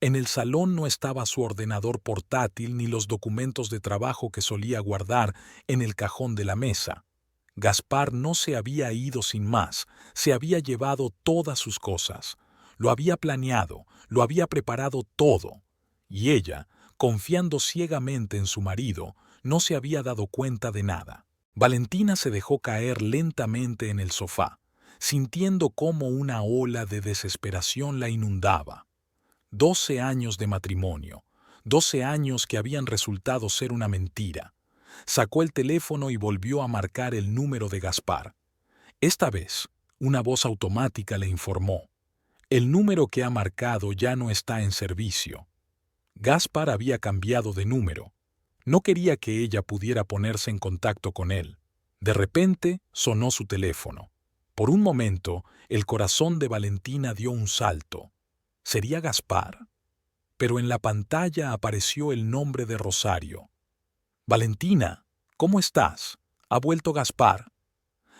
En el salón no estaba su ordenador portátil ni los documentos de trabajo que solía guardar en el cajón de la mesa. Gaspar no se había ido sin más, se había llevado todas sus cosas. Lo había planeado, lo había preparado todo. Y ella, confiando ciegamente en su marido, no se había dado cuenta de nada. Valentina se dejó caer lentamente en el sofá, sintiendo cómo una ola de desesperación la inundaba. 12 años de matrimonio, 12 años que habían resultado ser una mentira. Sacó el teléfono y volvió a marcar el número de Gaspar. Esta vez, una voz automática le informó: el número que ha marcado ya no está en servicio. Gaspar había cambiado de número. No quería que ella pudiera ponerse en contacto con él. De repente, sonó su teléfono. Por un momento, el corazón de Valentina dio un salto. ¿Sería Gaspar? Pero en la pantalla apareció el nombre de Rosario. Valentina, ¿cómo estás? ¿Ha vuelto Gaspar?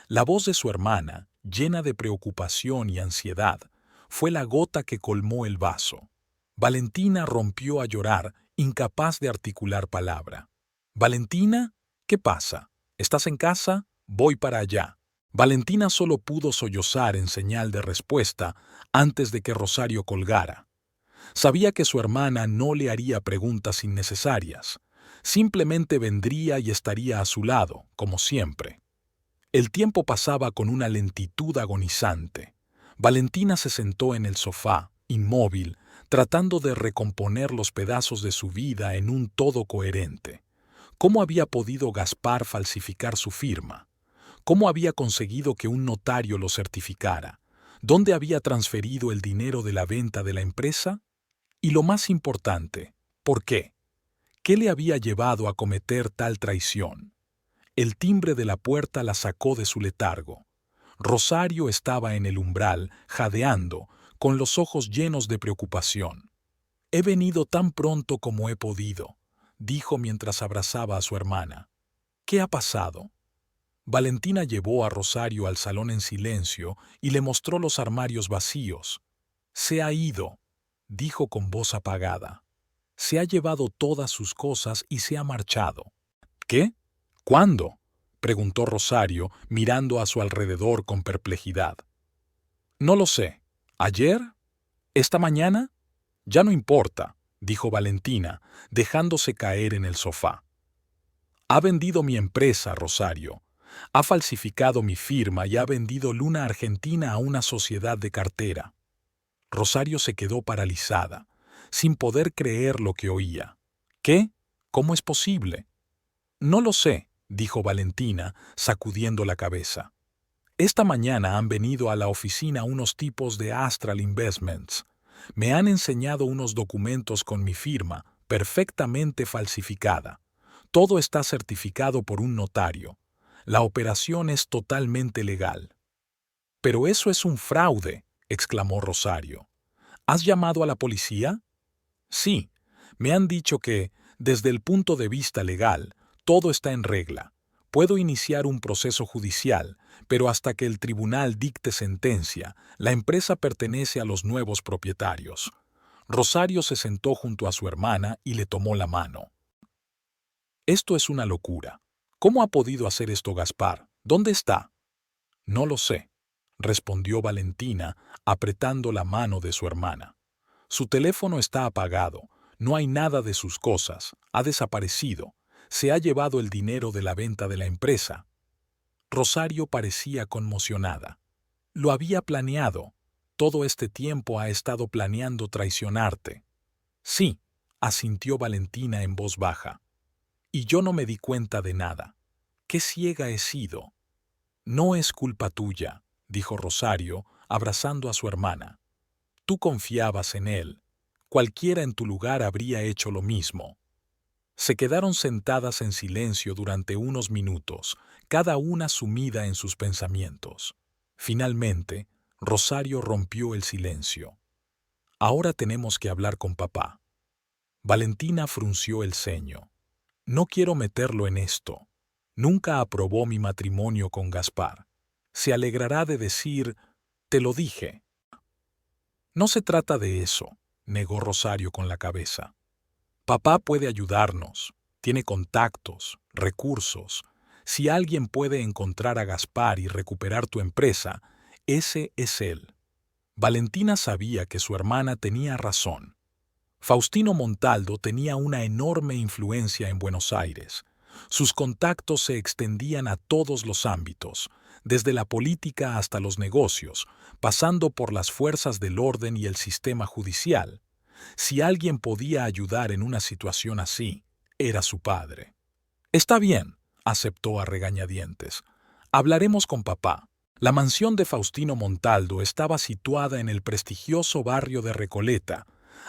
La voz de su hermana, llena de preocupación y ansiedad, fue la gota que colmó el vaso. Valentina rompió a llorar, incapaz de articular palabra. «Valentina, ¿qué pasa? ¿Estás en casa? Voy para allá». Valentina solo pudo sollozar en señal de respuesta antes de que Rosario colgara. Sabía que su hermana no le haría preguntas innecesarias. Simplemente vendría y estaría a su lado, como siempre. El tiempo pasaba con una lentitud agonizante. Valentina se sentó en el sofá, inmóvil, tratando de recomponer los pedazos de su vida en un todo coherente. ¿Cómo había podido Gaspar falsificar su firma? ¿Cómo había conseguido que un notario lo certificara? ¿Dónde había transferido el dinero de la venta de la empresa? Y lo más importante, ¿por qué? ¿Qué le había llevado a cometer tal traición? El timbre de la puerta la sacó de su letargo. Rosario estaba en el umbral, jadeando, con los ojos llenos de preocupación. «He venido tan pronto como he podido», dijo mientras abrazaba a su hermana. «¿Qué ha pasado?» Valentina llevó a Rosario al salón en silencio y le mostró los armarios vacíos. «Se ha ido», dijo con voz apagada. «Se ha llevado todas sus cosas y se ha marchado». «¿Qué? ¿Cuándo?», preguntó Rosario, mirando a su alrededor con perplejidad. «No lo sé. ¿Ayer? ¿Esta mañana? Ya no importa», dijo Valentina, dejándose caer en el sofá. «Ha vendido mi empresa, Rosario. Ha falsificado mi firma y ha vendido Luna Argentina a una sociedad de cartera». Rosario se quedó paralizada, sin poder creer lo que oía. «¿Qué? ¿Cómo es posible?» «No lo sé», dijo Valentina, sacudiendo la cabeza. «Esta mañana han venido a la oficina unos tipos de Astral Investments. Me han enseñado unos documentos con mi firma, perfectamente falsificada. Todo está certificado por un notario. La operación es totalmente legal». «Pero eso es un fraude», exclamó Rosario. «¿Has llamado a la policía?» «Sí. Me han dicho que, desde el punto de vista legal, todo está en regla. Puedo iniciar un proceso judicial, pero hasta que el tribunal dicte sentencia, la empresa pertenece a los nuevos propietarios». Rosario se sentó junto a su hermana y le tomó la mano. «Esto es una locura. ¿Cómo ha podido hacer esto Gaspar? ¿Dónde está?» «No lo sé», respondió Valentina, apretando la mano de su hermana. «Su teléfono está apagado, no hay nada de sus cosas, ha desaparecido, se ha llevado el dinero de la venta de la empresa». Rosario parecía conmocionada. «Lo había planeado. Todo este tiempo ha estado planeando traicionarte». «Sí», asintió Valentina en voz baja. «Y yo no me di cuenta de nada. Qué ciega he sido». «No es culpa tuya», dijo Rosario, abrazando a su hermana. Tú confiabas en él. Cualquiera en tu lugar habría hecho lo mismo. Se quedaron sentadas en silencio durante unos minutos, cada una sumida en sus pensamientos. Finalmente, Rosario rompió el silencio. Ahora tenemos que hablar con papá. Valentina frunció el ceño. No quiero meterlo en esto. Nunca aprobó mi matrimonio con Gaspar. Se alegrará de decir, te lo dije. No se trata de eso, negó Rosario con la cabeza. Papá puede ayudarnos, tiene contactos, recursos. Si alguien puede encontrar a Gaspar y recuperar tu empresa, ese es él. Valentina sabía que su hermana tenía razón. Faustino Montaldo tenía una enorme influencia en Buenos Aires. Sus contactos se extendían a todos los ámbitos, desde la política hasta los negocios, pasando por las fuerzas del orden y el sistema judicial. Si alguien podía ayudar en una situación así, era su padre. Está bien, aceptó a regañadientes. Hablaremos con papá. La mansión de Faustino Montaldo estaba situada en el prestigioso barrio de Recoleta,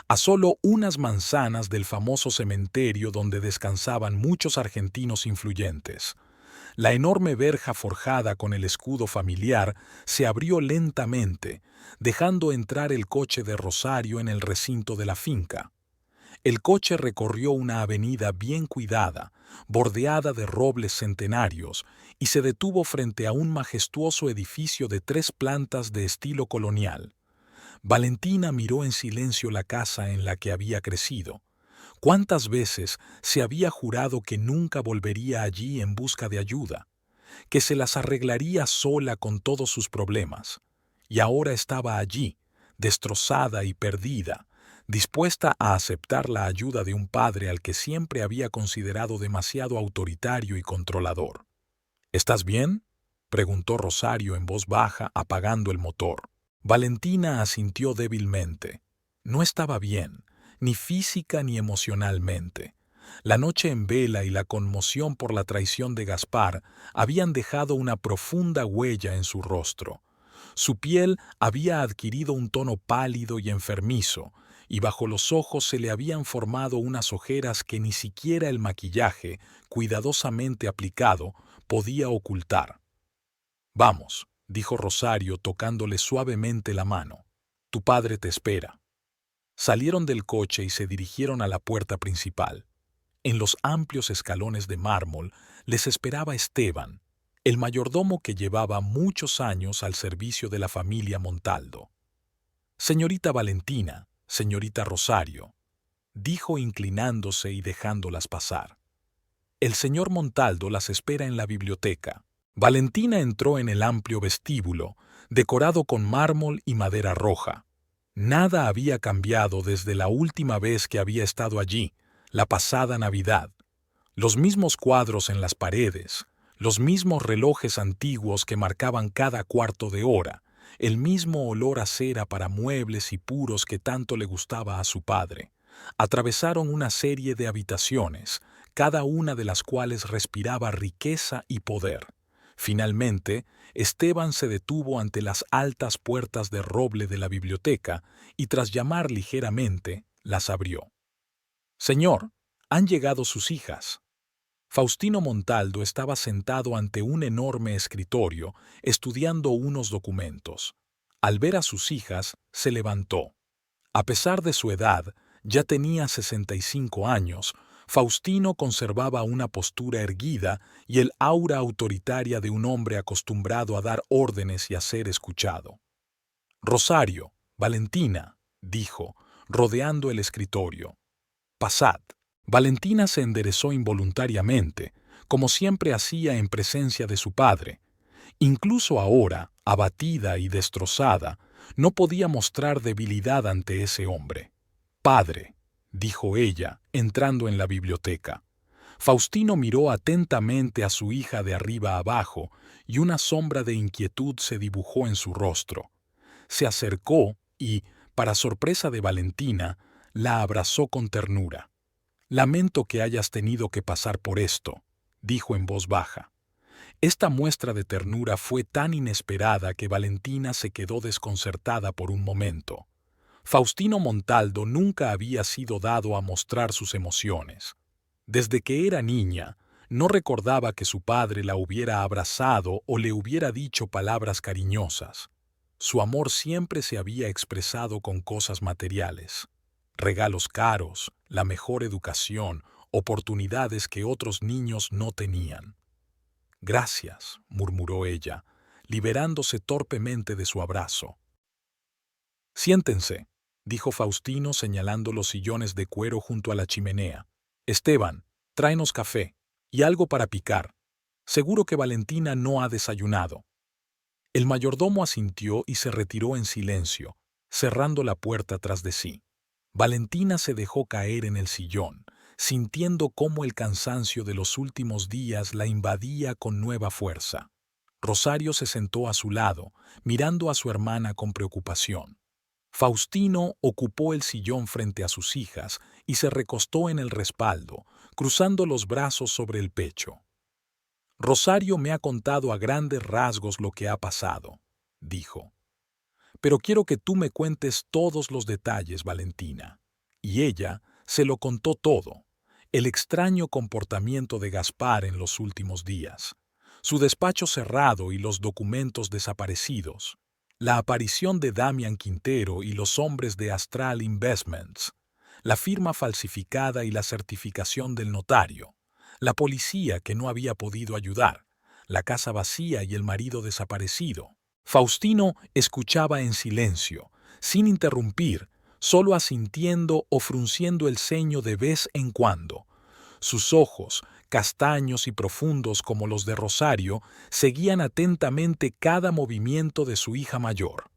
a solo unas manzanas del famoso cementerio donde descansaban muchos argentinos influyentes. La enorme verja forjada con el escudo familiar se abrió lentamente, dejando entrar el coche de Rosario en el recinto de la finca. El coche recorrió una avenida bien cuidada, bordeada de robles centenarios, y se detuvo frente a un majestuoso edificio de 3 plantas de estilo colonial. Valentina miró en silencio la casa en la que había crecido. ¿Cuántas veces se había jurado que nunca volvería allí en busca de ayuda, que se las arreglaría sola con todos sus problemas? Y ahora estaba allí, destrozada y perdida, dispuesta a aceptar la ayuda de un padre al que siempre había considerado demasiado autoritario y controlador. ¿Estás bien?, preguntó Rosario en voz baja, apagando el motor. Valentina asintió débilmente. No estaba bien, ni física ni emocionalmente. La noche en vela y la conmoción por la traición de Gaspar habían dejado una profunda huella en su rostro. Su piel había adquirido un tono pálido y enfermizo, y bajo los ojos se le habían formado unas ojeras que ni siquiera el maquillaje, cuidadosamente aplicado, podía ocultar. «Vamos», dijo Rosario tocándole suavemente la mano. «Tu padre te espera». Salieron del coche y se dirigieron a la puerta principal. En los amplios escalones de mármol les esperaba Esteban, el mayordomo que llevaba muchos años al servicio de la familia Montaldo. «Señorita Valentina, señorita Rosario», dijo inclinándose y dejándolas pasar. «El señor Montaldo las espera en la biblioteca». Valentina entró en el amplio vestíbulo, decorado con mármol y madera roja. Nada había cambiado desde la última vez que había estado allí, la pasada Navidad. Los mismos cuadros en las paredes, los mismos relojes antiguos que marcaban cada cuarto de hora, el mismo olor a cera para muebles y puros que tanto le gustaba a su padre. Atravesaron una serie de habitaciones, cada una de las cuales respiraba riqueza y poder. Finalmente, Esteban se detuvo ante las altas puertas de roble de la biblioteca y tras llamar ligeramente, las abrió. «Señor, han llegado sus hijas». Faustino Montaldo estaba sentado ante un enorme escritorio, estudiando unos documentos. Al ver a sus hijas, se levantó. A pesar de su edad, ya tenía 65 años, Faustino conservaba una postura erguida y el aura autoritaria de un hombre acostumbrado a dar órdenes y a ser escuchado. «Rosario, Valentina», dijo, rodeando el escritorio. «Pasad». Valentina se enderezó involuntariamente, como siempre hacía en presencia de su padre. Incluso ahora, abatida y destrozada, no podía mostrar debilidad ante ese hombre. «Padre», dijo ella, entrando en la biblioteca. Faustino miró atentamente a su hija de arriba abajo y una sombra de inquietud se dibujó en su rostro. Se acercó y, para sorpresa de Valentina, la abrazó con ternura. «Lamento que hayas tenido que pasar por esto», dijo en voz baja. Esta muestra de ternura fue tan inesperada que Valentina se quedó desconcertada por un momento. Faustino Montaldo nunca había sido dado a mostrar sus emociones. Desde que era niña, no recordaba que su padre la hubiera abrazado o le hubiera dicho palabras cariñosas. Su amor siempre se había expresado con cosas materiales. Regalos caros, la mejor educación, oportunidades que otros niños no tenían. «Gracias», murmuró ella, liberándose torpemente de su abrazo. «Siéntense», dijo Faustino señalando los sillones de cuero junto a la chimenea. «Esteban, tráenos café y algo para picar. Seguro que Valentina no ha desayunado». El mayordomo asintió y se retiró en silencio, cerrando la puerta tras de sí. Valentina se dejó caer en el sillón, sintiendo cómo el cansancio de los últimos días la invadía con nueva fuerza. Rosario se sentó a su lado, mirando a su hermana con preocupación. Faustino ocupó el sillón frente a sus hijas y se recostó en el respaldo, cruzando los brazos sobre el pecho. «Rosario me ha contado a grandes rasgos lo que ha pasado», dijo. «Pero quiero que tú me cuentes todos los detalles, Valentina». Y ella se lo contó todo: el extraño comportamiento de Gaspar en los últimos días, su despacho cerrado y los documentos desaparecidos, la aparición de Damián Quintero y los hombres de Astral Investments, la firma falsificada y la certificación del notario, la policía que no había podido ayudar, la casa vacía y el marido desaparecido. Faustino escuchaba en silencio, sin interrumpir, solo asintiendo o frunciendo el ceño de vez en cuando. Sus ojos, castaños y profundos como los de Rosario, seguían atentamente cada movimiento de su hija mayor.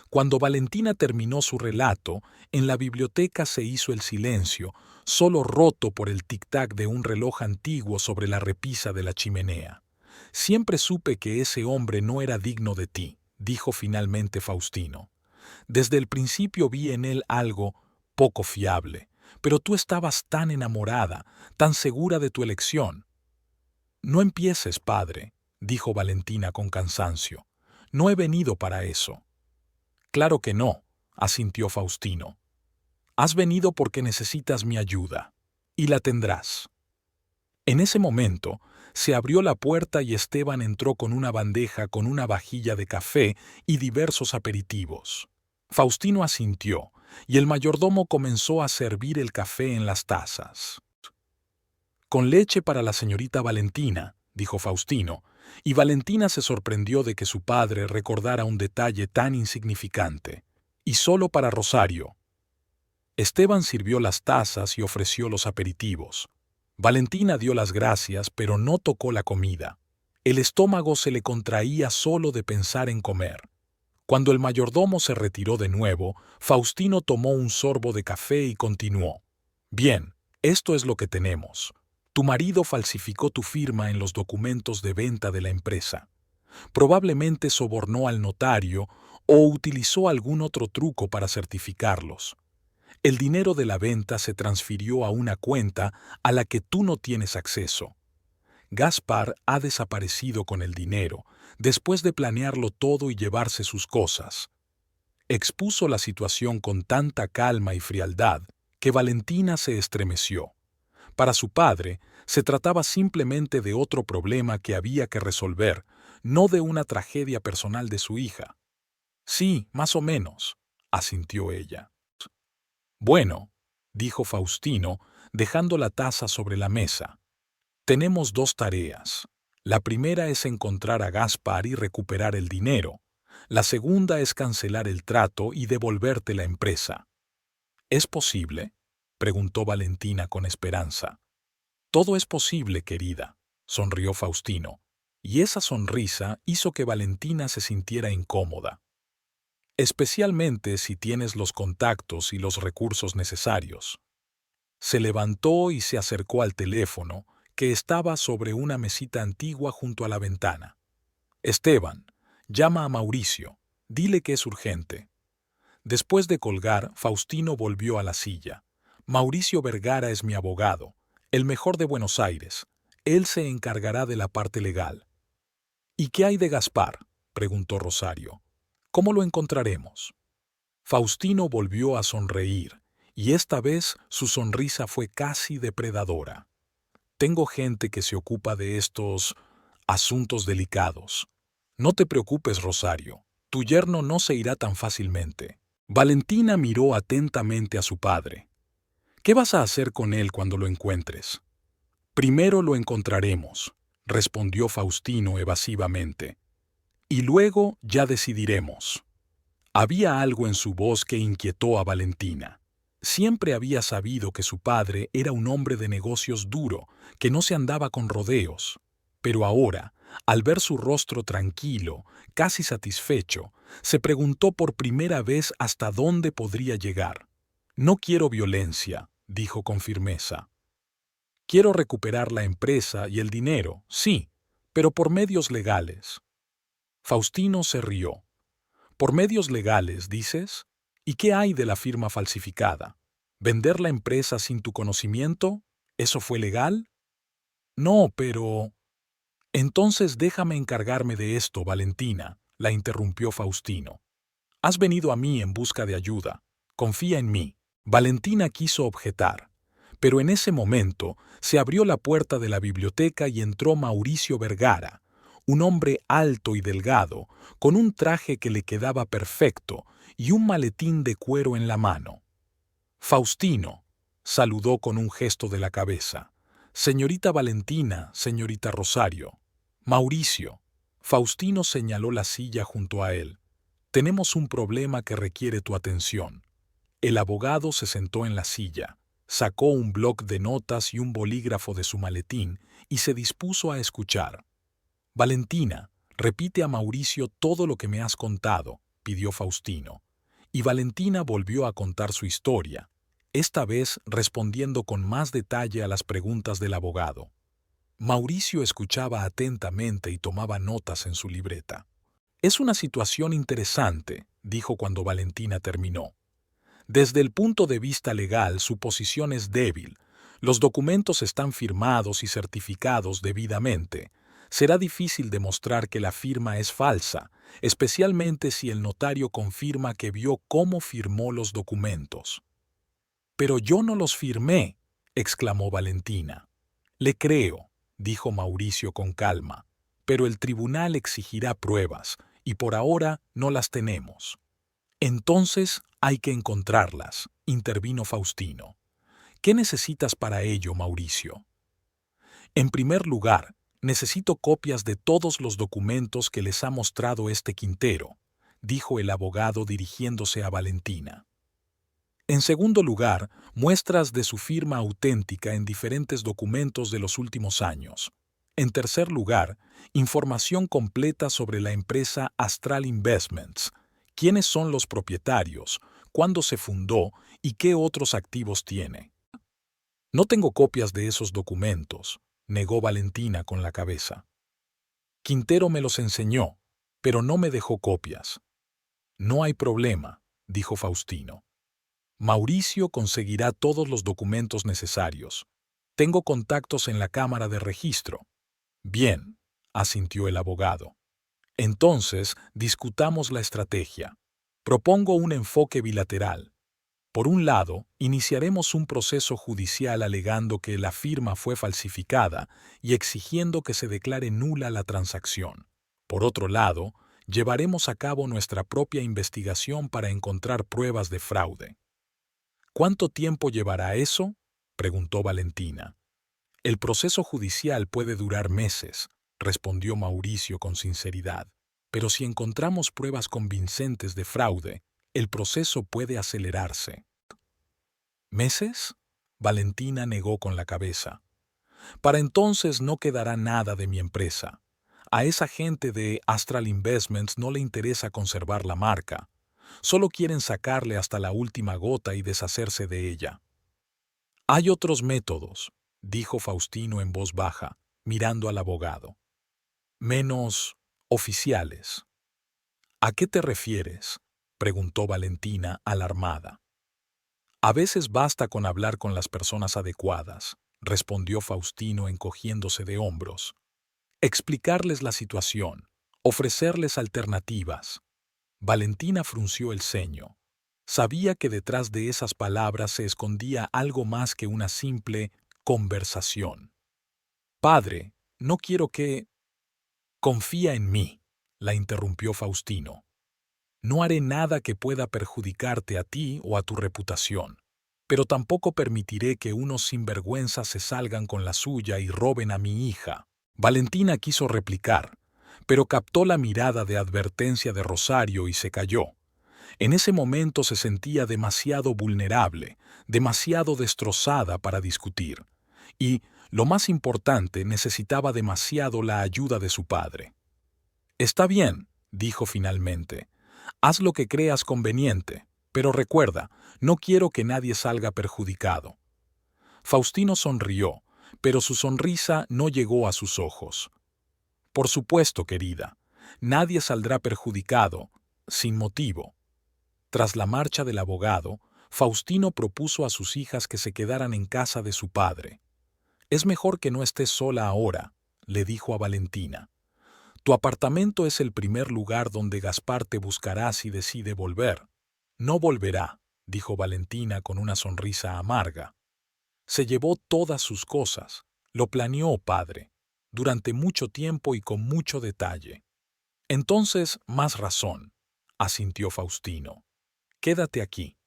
Cuando Valentina terminó su relato, en la biblioteca se hizo el silencio, solo roto por el tic-tac de un reloj antiguo sobre la repisa de la chimenea. «Siempre supe que ese hombre no era digno de ti», dijo finalmente Faustino. «Desde el principio vi en él algo poco fiable, pero tú estabas tan enamorada, tan segura de tu elección». «No empieces, padre», dijo Valentina con cansancio. «No he venido para eso». «Claro que no», asintió Faustino. «Has venido porque necesitas mi ayuda, y la tendrás». En ese momento, se abrió la puerta y Esteban entró con una bandeja con una vajilla de café y diversos aperitivos. Faustino asintió, y el mayordomo comenzó a servir el café en las tazas. «Con leche para la señorita Valentina», dijo Faustino, y Valentina se sorprendió de que su padre recordara un detalle tan insignificante. «Y solo para Rosario». Esteban sirvió las tazas y ofreció los aperitivos. Valentina dio las gracias, pero no tocó la comida. El estómago se le contraía solo de pensar en comer. Cuando el mayordomo se retiró de nuevo, Faustino tomó un sorbo de café y continuó. «Bien, esto es lo que tenemos. Tu marido falsificó tu firma en los documentos de venta de la empresa. Probablemente sobornó al notario o utilizó algún otro truco para certificarlos. El dinero de la venta se transfirió a una cuenta a la que tú no tienes acceso. Gaspar ha desaparecido con el dinero, después de planearlo todo y llevarse sus cosas». Expuso la situación con tanta calma y frialdad que Valentina se estremeció. Para su padre, se trataba simplemente de otro problema que había que resolver, no de una tragedia personal de su hija. «Sí, más o menos», asintió ella. «Bueno», dijo Faustino, dejando la taza sobre la mesa. «Tenemos dos tareas. La primera es encontrar a Gaspar y recuperar el dinero. La segunda es cancelar el trato y devolverte la empresa». «¿Es posible?», preguntó Valentina con esperanza. «Todo es posible, querida», sonrió Faustino, y esa sonrisa hizo que Valentina se sintiera incómoda. «Especialmente si tienes los contactos y los recursos necesarios». Se levantó y se acercó al teléfono, que estaba sobre una mesita antigua junto a la ventana. «Esteban, llama a Mauricio, dile que es urgente». Después de colgar, Faustino volvió a la silla. «Mauricio Vergara es mi abogado, el mejor de Buenos Aires. Él se encargará de la parte legal». ¿Y qué hay de Gaspar?, preguntó Rosario. ¿Cómo lo encontraremos? Faustino volvió a sonreír, y esta vez su sonrisa fue casi depredadora. Tengo gente que se ocupa de estos asuntos delicados. No te preocupes, Rosario. Tu yerno no se irá tan fácilmente. Valentina miró atentamente a su padre. ¿Qué vas a hacer con él cuando lo encuentres? Primero lo encontraremos, respondió Faustino evasivamente. Y luego ya decidiremos. Había algo en su voz que inquietó a Valentina. Siempre había sabido que su padre era un hombre de negocios duro, que no se andaba con rodeos. Pero ahora, al ver su rostro tranquilo, casi satisfecho, se preguntó por primera vez hasta dónde podría llegar. No quiero violencia, dijo con firmeza. Quiero recuperar la empresa y el dinero, sí, pero por medios legales. Faustino se rió. ¿Por medios legales, dices? ¿Y qué hay de la firma falsificada? ¿Vender la empresa sin tu conocimiento? ¿Eso fue legal? No, pero... Entonces déjame encargarme de esto, Valentina, la interrumpió Faustino. Has venido a mí en busca de ayuda. Confía en mí. Valentina quiso objetar, pero en ese momento se abrió la puerta de la biblioteca y entró Mauricio Vergara, un hombre alto y delgado, con un traje que le quedaba perfecto y un maletín de cuero en la mano. Faustino, saludó con un gesto de la cabeza. Señorita Valentina, señorita Rosario. Mauricio. Faustino señaló la silla junto a él. Tenemos un problema que requiere tu atención. El abogado se sentó en la silla, sacó un bloc de notas y un bolígrafo de su maletín y se dispuso a escuchar. Valentina, repite a Mauricio todo lo que me has contado, pidió Faustino. Y Valentina volvió a contar su historia, esta vez respondiendo con más detalle a las preguntas del abogado. Mauricio escuchaba atentamente y tomaba notas en su libreta. Es una situación interesante, dijo cuando Valentina terminó. Desde el punto de vista legal, su posición es débil. Los documentos están firmados y certificados debidamente. Será difícil demostrar que la firma es falsa, especialmente si el notario confirma que vio cómo firmó los documentos. «Pero yo no los firmé», exclamó Valentina. «Le creo», dijo Mauricio con calma, «pero el tribunal exigirá pruebas, y por ahora no las tenemos». «Entonces hay que encontrarlas», intervino Faustino. «¿Qué necesitas para ello, Mauricio?» «En primer lugar, necesito copias de todos los documentos que les ha mostrado este Quintero», dijo el abogado dirigiéndose a Valentina. «En segundo lugar, muestras de su firma auténtica en diferentes documentos de los últimos años. En tercer lugar, información completa sobre la empresa Astral Investments, quiénes son los propietarios, cuándo se fundó y qué otros activos tiene». «No tengo copias de esos documentos», negó Valentina con la cabeza. «Quintero me los enseñó, pero no me dejó copias». «No hay problema», dijo Faustino. «Mauricio conseguirá todos los documentos necesarios. Tengo contactos en la Cámara de Registro». «Bien», asintió el abogado. «Entonces, discutamos la estrategia. Propongo un enfoque bilateral. Por un lado, iniciaremos un proceso judicial alegando que la firma fue falsificada y exigiendo que se declare nula la transacción. Por otro lado, llevaremos a cabo nuestra propia investigación para encontrar pruebas de fraude». «¿Cuánto tiempo llevará eso?», preguntó Valentina. «El proceso judicial puede durar meses», respondió Mauricio con sinceridad. «Pero si encontramos pruebas convincentes de fraude, el proceso puede acelerarse». «¿Meses?», Valentina negó con la cabeza. «Para entonces no quedará nada de mi empresa. A esa gente de Astral Investments no le interesa conservar la marca. Solo quieren sacarle hasta la última gota y deshacerse de ella». «Hay otros métodos», dijo Faustino en voz baja, mirando al abogado. «Menos oficiales». «¿A qué te refieres?», preguntó Valentina, alarmada. «A veces basta con hablar con las personas adecuadas», respondió Faustino encogiéndose de hombros. explicarles la situación, ofrecerles alternativas. Valentina frunció el ceño. Sabía que detrás de esas palabras se escondía algo más que una simple conversación. Padre, no quiero que... Confía en mí, la interrumpió Faustino. No haré nada que pueda perjudicarte a ti o a tu reputación, pero tampoco permitiré que unos sinvergüenzas se salgan con la suya y roben a mi hija. Valentina quiso replicar, pero captó la mirada de advertencia de Rosario y se calló. En ese momento se sentía demasiado vulnerable, demasiado destrozada para discutir, y, lo más importante, necesitaba demasiado la ayuda de su padre. Está bien, dijo finalmente. Haz lo que creas conveniente, pero recuerda, no quiero que nadie salga perjudicado. Faustino sonrió, pero su sonrisa no llegó a sus ojos. Por supuesto, querida, nadie saldrá perjudicado, sin motivo. Tras la marcha del abogado, Faustino propuso a sus hijas que se quedaran en casa de su padre. Es mejor que no estés sola ahora, le dijo a Valentina. Tu apartamento es el primer lugar donde Gaspar te buscará si decide volver. No volverá, dijo Valentina con una sonrisa amarga. Se llevó todas sus cosas. Lo planeó, padre, durante mucho tiempo y con mucho detalle. Entonces, más razón, asintió Faustino. Quédate aquí.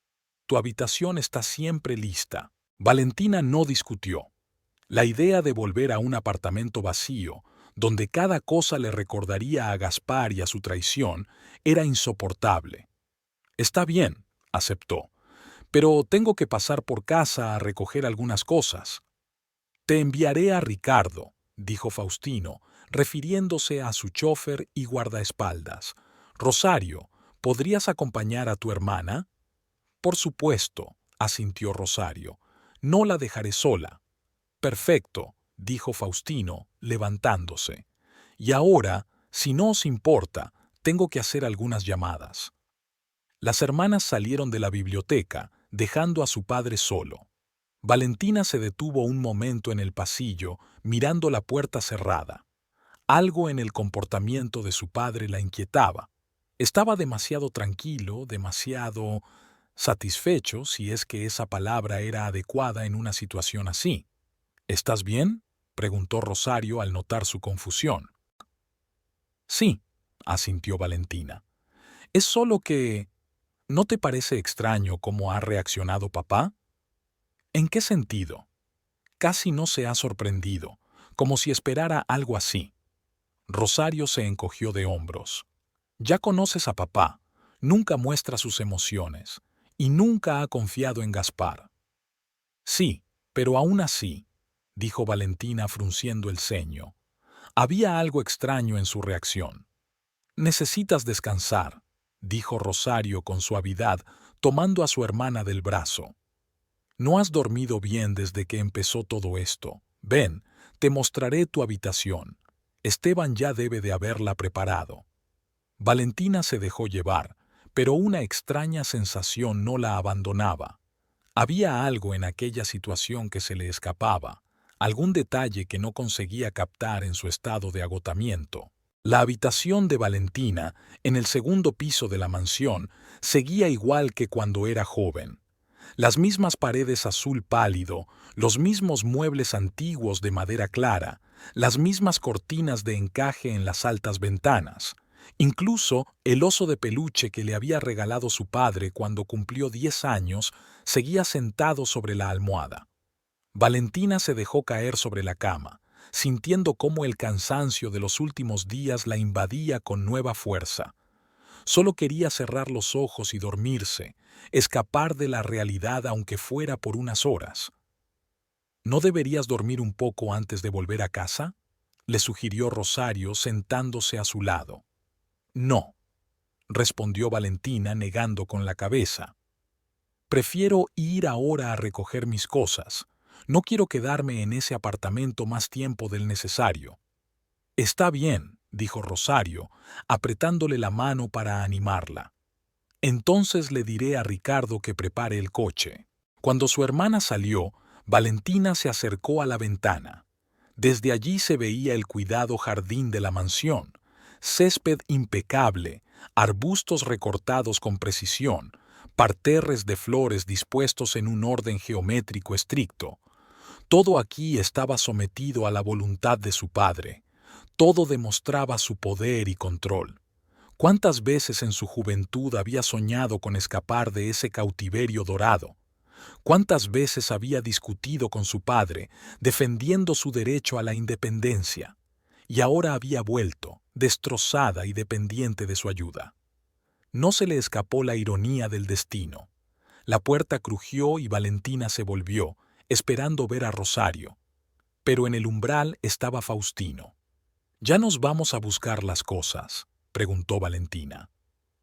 Tu habitación está siempre lista. Valentina no discutió. La idea de volver a un apartamento vacío, donde cada cosa le recordaría a Gaspar y a su traición, era insoportable. Está bien, aceptó, pero tengo que pasar por casa a recoger algunas cosas. Te enviaré a Ricardo, dijo Faustino, refiriéndose a su chofer y guardaespaldas. Rosario, ¿podrías acompañar a tu hermana? Por supuesto, asintió Rosario. No la dejaré sola. Perfecto, dijo Faustino, levantándose. Y ahora, si no os importa, tengo que hacer algunas llamadas. Las hermanas salieron de la biblioteca, dejando a su padre solo. Valentina se detuvo un momento en el pasillo, mirando la puerta cerrada. Algo en el comportamiento de su padre la inquietaba. Estaba demasiado tranquilo, demasiado satisfecho, si es que esa palabra era adecuada en una situación así. ¿Estás bien?, preguntó Rosario al notar su confusión. Sí, asintió Valentina. Es solo que... ¿No te parece extraño cómo ha reaccionado papá? ¿En qué sentido? Casi no se ha sorprendido, como si esperara algo así. Rosario se encogió de hombros. Ya conoces a papá, nunca muestra sus emociones, y nunca ha confiado en Gaspar. Sí, pero aún así, dijo Valentina frunciendo el ceño. Había algo extraño en su reacción. Necesitas descansar, dijo Rosario con suavidad, tomando a su hermana del brazo. No has dormido bien desde que empezó todo esto. Ven, te mostraré tu habitación. Esteban ya debe de haberla preparado. Valentina se dejó llevar, pero una extraña sensación no la abandonaba. Había algo en aquella situación que se le escapaba, algún detalle que no conseguía captar en su estado de agotamiento. La habitación de Valentina, en el segundo piso de la mansión, seguía igual que cuando era joven. Las mismas paredes azul pálido, los mismos muebles antiguos de madera clara, las mismas cortinas de encaje en las altas ventanas. Incluso el oso de peluche que le había regalado su padre cuando cumplió 10 años seguía sentado sobre la almohada. Valentina se dejó caer sobre la cama, sintiendo cómo el cansancio de los últimos días la invadía con nueva fuerza. Solo quería cerrar los ojos y dormirse, escapar de la realidad aunque fuera por unas horas. ¿No deberías dormir un poco antes de volver a casa?, le sugirió Rosario sentándose a su lado. No, respondió Valentina negando con la cabeza. Prefiero ir ahora a recoger mis cosas. No quiero quedarme en ese apartamento más tiempo del necesario. Está bien, dijo Rosario, apretándole la mano para animarla. Entonces le diré a Ricardo que prepare el coche. Cuando su hermana salió, Valentina se acercó a la ventana. Desde allí se veía el cuidado jardín de la mansión, césped impecable, arbustos recortados con precisión, parterres de flores dispuestos en un orden geométrico estricto. Todo aquí estaba sometido a la voluntad de su padre. Todo demostraba su poder y control. ¿Cuántas veces en su juventud había soñado con escapar de ese cautiverio dorado? ¿Cuántas veces había discutido con su padre, defendiendo su derecho a la independencia? Y ahora había vuelto, destrozada y dependiente de su ayuda. No se le escapó la ironía del destino. La puerta crujió y Valentina se volvió, esperando ver a Rosario. Pero en el umbral estaba Faustino. «¿Ya nos vamos a buscar las cosas?», preguntó Valentina.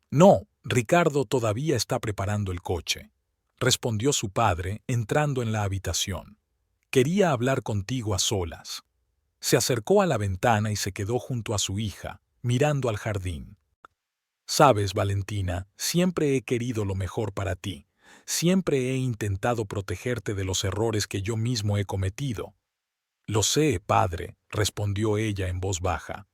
«No, Ricardo todavía está preparando el coche», respondió su padre, entrando en la habitación. «Quería hablar contigo a solas». Se acercó a la ventana y se quedó junto a su hija, mirando al jardín. «Sabes, Valentina, siempre he querido lo mejor para ti. Siempre he intentado protegerte de los errores que yo mismo he cometido». «Lo sé, padre», respondió ella en voz baja.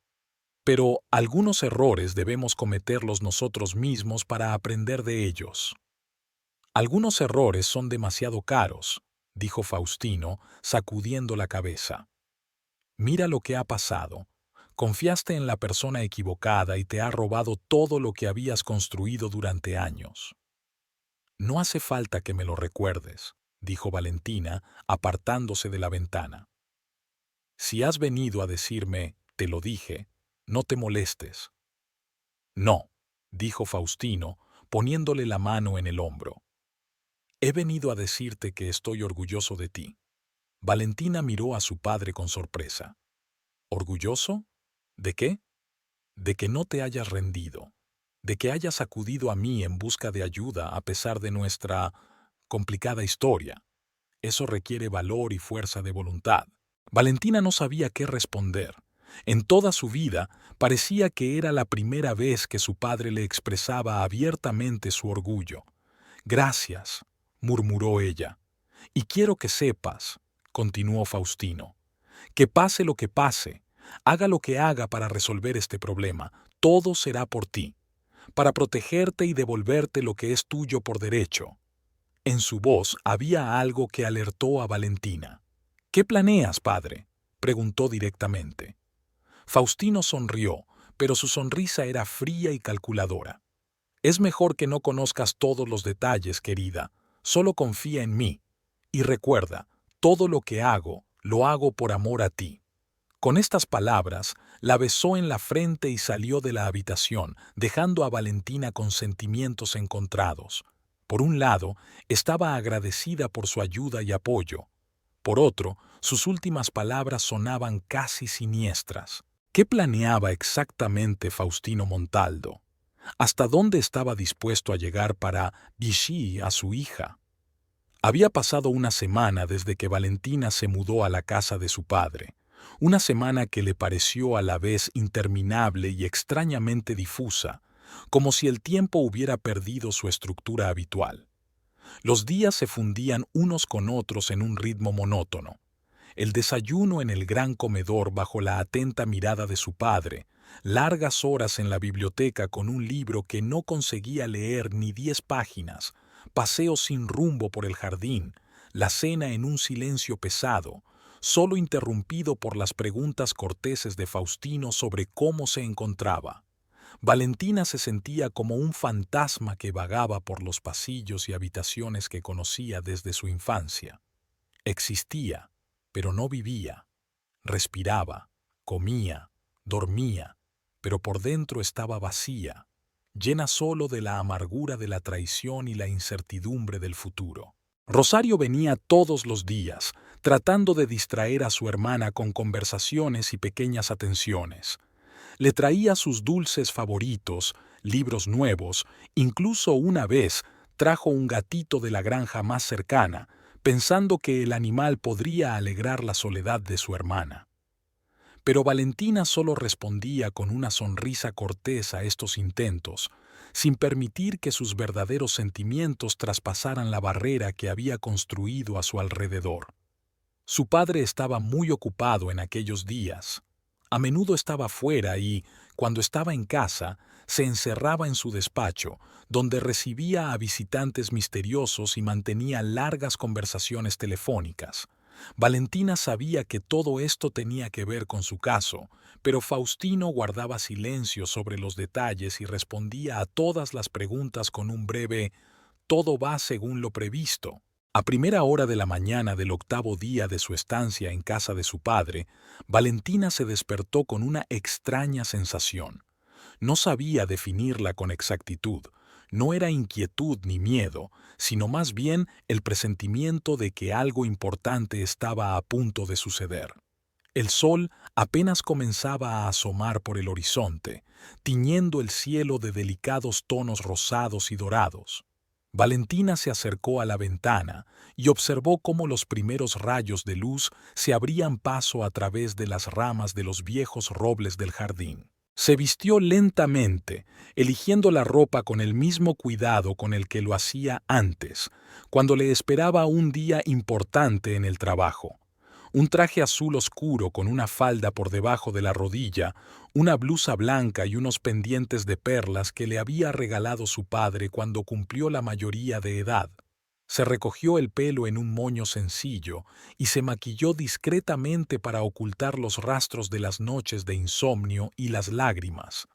«Pero algunos errores debemos cometerlos nosotros mismos para aprender de ellos». «Algunos errores son demasiado caros», dijo Faustino, sacudiendo la cabeza. «Mira lo que ha pasado. Confiaste en la persona equivocada y te ha robado todo lo que habías construido durante años». «No hace falta que me lo recuerdes», dijo Valentina, apartándose de la ventana. «Si has venido a decirme, te lo dije, no te molestes». «No», dijo Faustino, poniéndole la mano en el hombro. «He venido a decirte que estoy orgulloso de ti». Valentina miró a su padre con sorpresa. «¿Orgulloso? ¿De qué?» «De que no te hayas rendido, de que hayas acudido a mí en busca de ayuda a pesar de nuestra complicada historia. Eso requiere valor y fuerza de voluntad». Valentina no sabía qué responder. En toda su vida parecía que era la primera vez que su padre le expresaba abiertamente su orgullo. «Gracias», murmuró ella. «Y quiero que sepas», continuó Faustino, «que pase lo que pase, haga lo que haga para resolver este problema, todo será por ti, para protegerte y devolverte lo que es tuyo por derecho». En su voz había algo que alertó a Valentina. «¿Qué planeas, padre?», preguntó directamente. Faustino sonrió, pero su sonrisa era fría y calculadora. «Es mejor que no conozcas todos los detalles, querida. Solo confía en mí. Y recuerda, todo lo que hago, lo hago por amor a ti». Con estas palabras, la besó en la frente y salió de la habitación, dejando a Valentina con sentimientos encontrados. Por un lado, estaba agradecida por su ayuda y apoyo. Por otro, sus últimas palabras sonaban casi siniestras. ¿Qué planeaba exactamente Faustino Montaldo? ¿Hasta dónde estaba dispuesto a llegar para Vichy a su hija? Había pasado una semana desde que Valentina se mudó a la casa de su padre, una semana que le pareció a la vez interminable y extrañamente difusa, como si el tiempo hubiera perdido su estructura habitual. Los días se fundían unos con otros en un ritmo monótono. El desayuno en el gran comedor bajo la atenta mirada de su padre, largas horas en la biblioteca con un libro que no conseguía leer ni 10 páginas, paseos sin rumbo por el jardín, la cena en un silencio pesado, solo interrumpido por las preguntas corteses de Faustino sobre cómo se encontraba. Valentina se sentía como un fantasma que vagaba por los pasillos y habitaciones que conocía desde su infancia. Existía, pero no vivía. Respiraba, comía, dormía, pero por dentro estaba vacía, llena solo de la amargura de la traición y la incertidumbre del futuro. Rosario venía todos los días, tratando de distraer a su hermana con conversaciones y pequeñas atenciones. Le traía sus dulces favoritos, libros nuevos, incluso una vez trajo un gatito de la granja más cercana, pensando que el animal podría alegrar la soledad de su hermana. Pero Valentina solo respondía con una sonrisa cortés a estos intentos, sin permitir que sus verdaderos sentimientos traspasaran la barrera que había construido a su alrededor. Su padre estaba muy ocupado en aquellos días. A menudo estaba fuera y, cuando estaba en casa, se encerraba en su despacho, donde recibía a visitantes misteriosos y mantenía largas conversaciones telefónicas. Valentina sabía que todo esto tenía que ver con su caso, pero Faustino guardaba silencio sobre los detalles y respondía a todas las preguntas con un breve «todo va según lo previsto». A primera hora de la mañana del octavo día de su estancia en casa de su padre, Valentina se despertó con una extraña sensación. No sabía definirla con exactitud. No era inquietud ni miedo, sino más bien el presentimiento de que algo importante estaba a punto de suceder. El sol apenas comenzaba a asomar por el horizonte, tiñendo el cielo de delicados tonos rosados y dorados. Valentina se acercó a la ventana y observó cómo los primeros rayos de luz se abrían paso a través de las ramas de los viejos robles del jardín. Se vistió lentamente, eligiendo la ropa con el mismo cuidado con el que lo hacía antes, cuando le esperaba un día importante en el trabajo. Un traje azul oscuro con una falda por debajo de la rodilla, una blusa blanca y unos pendientes de perlas que le había regalado su padre cuando cumplió la mayoría de edad. Se recogió el pelo en un moño sencillo y se maquilló discretamente para ocultar los rastros de las noches de insomnio y las lágrimas.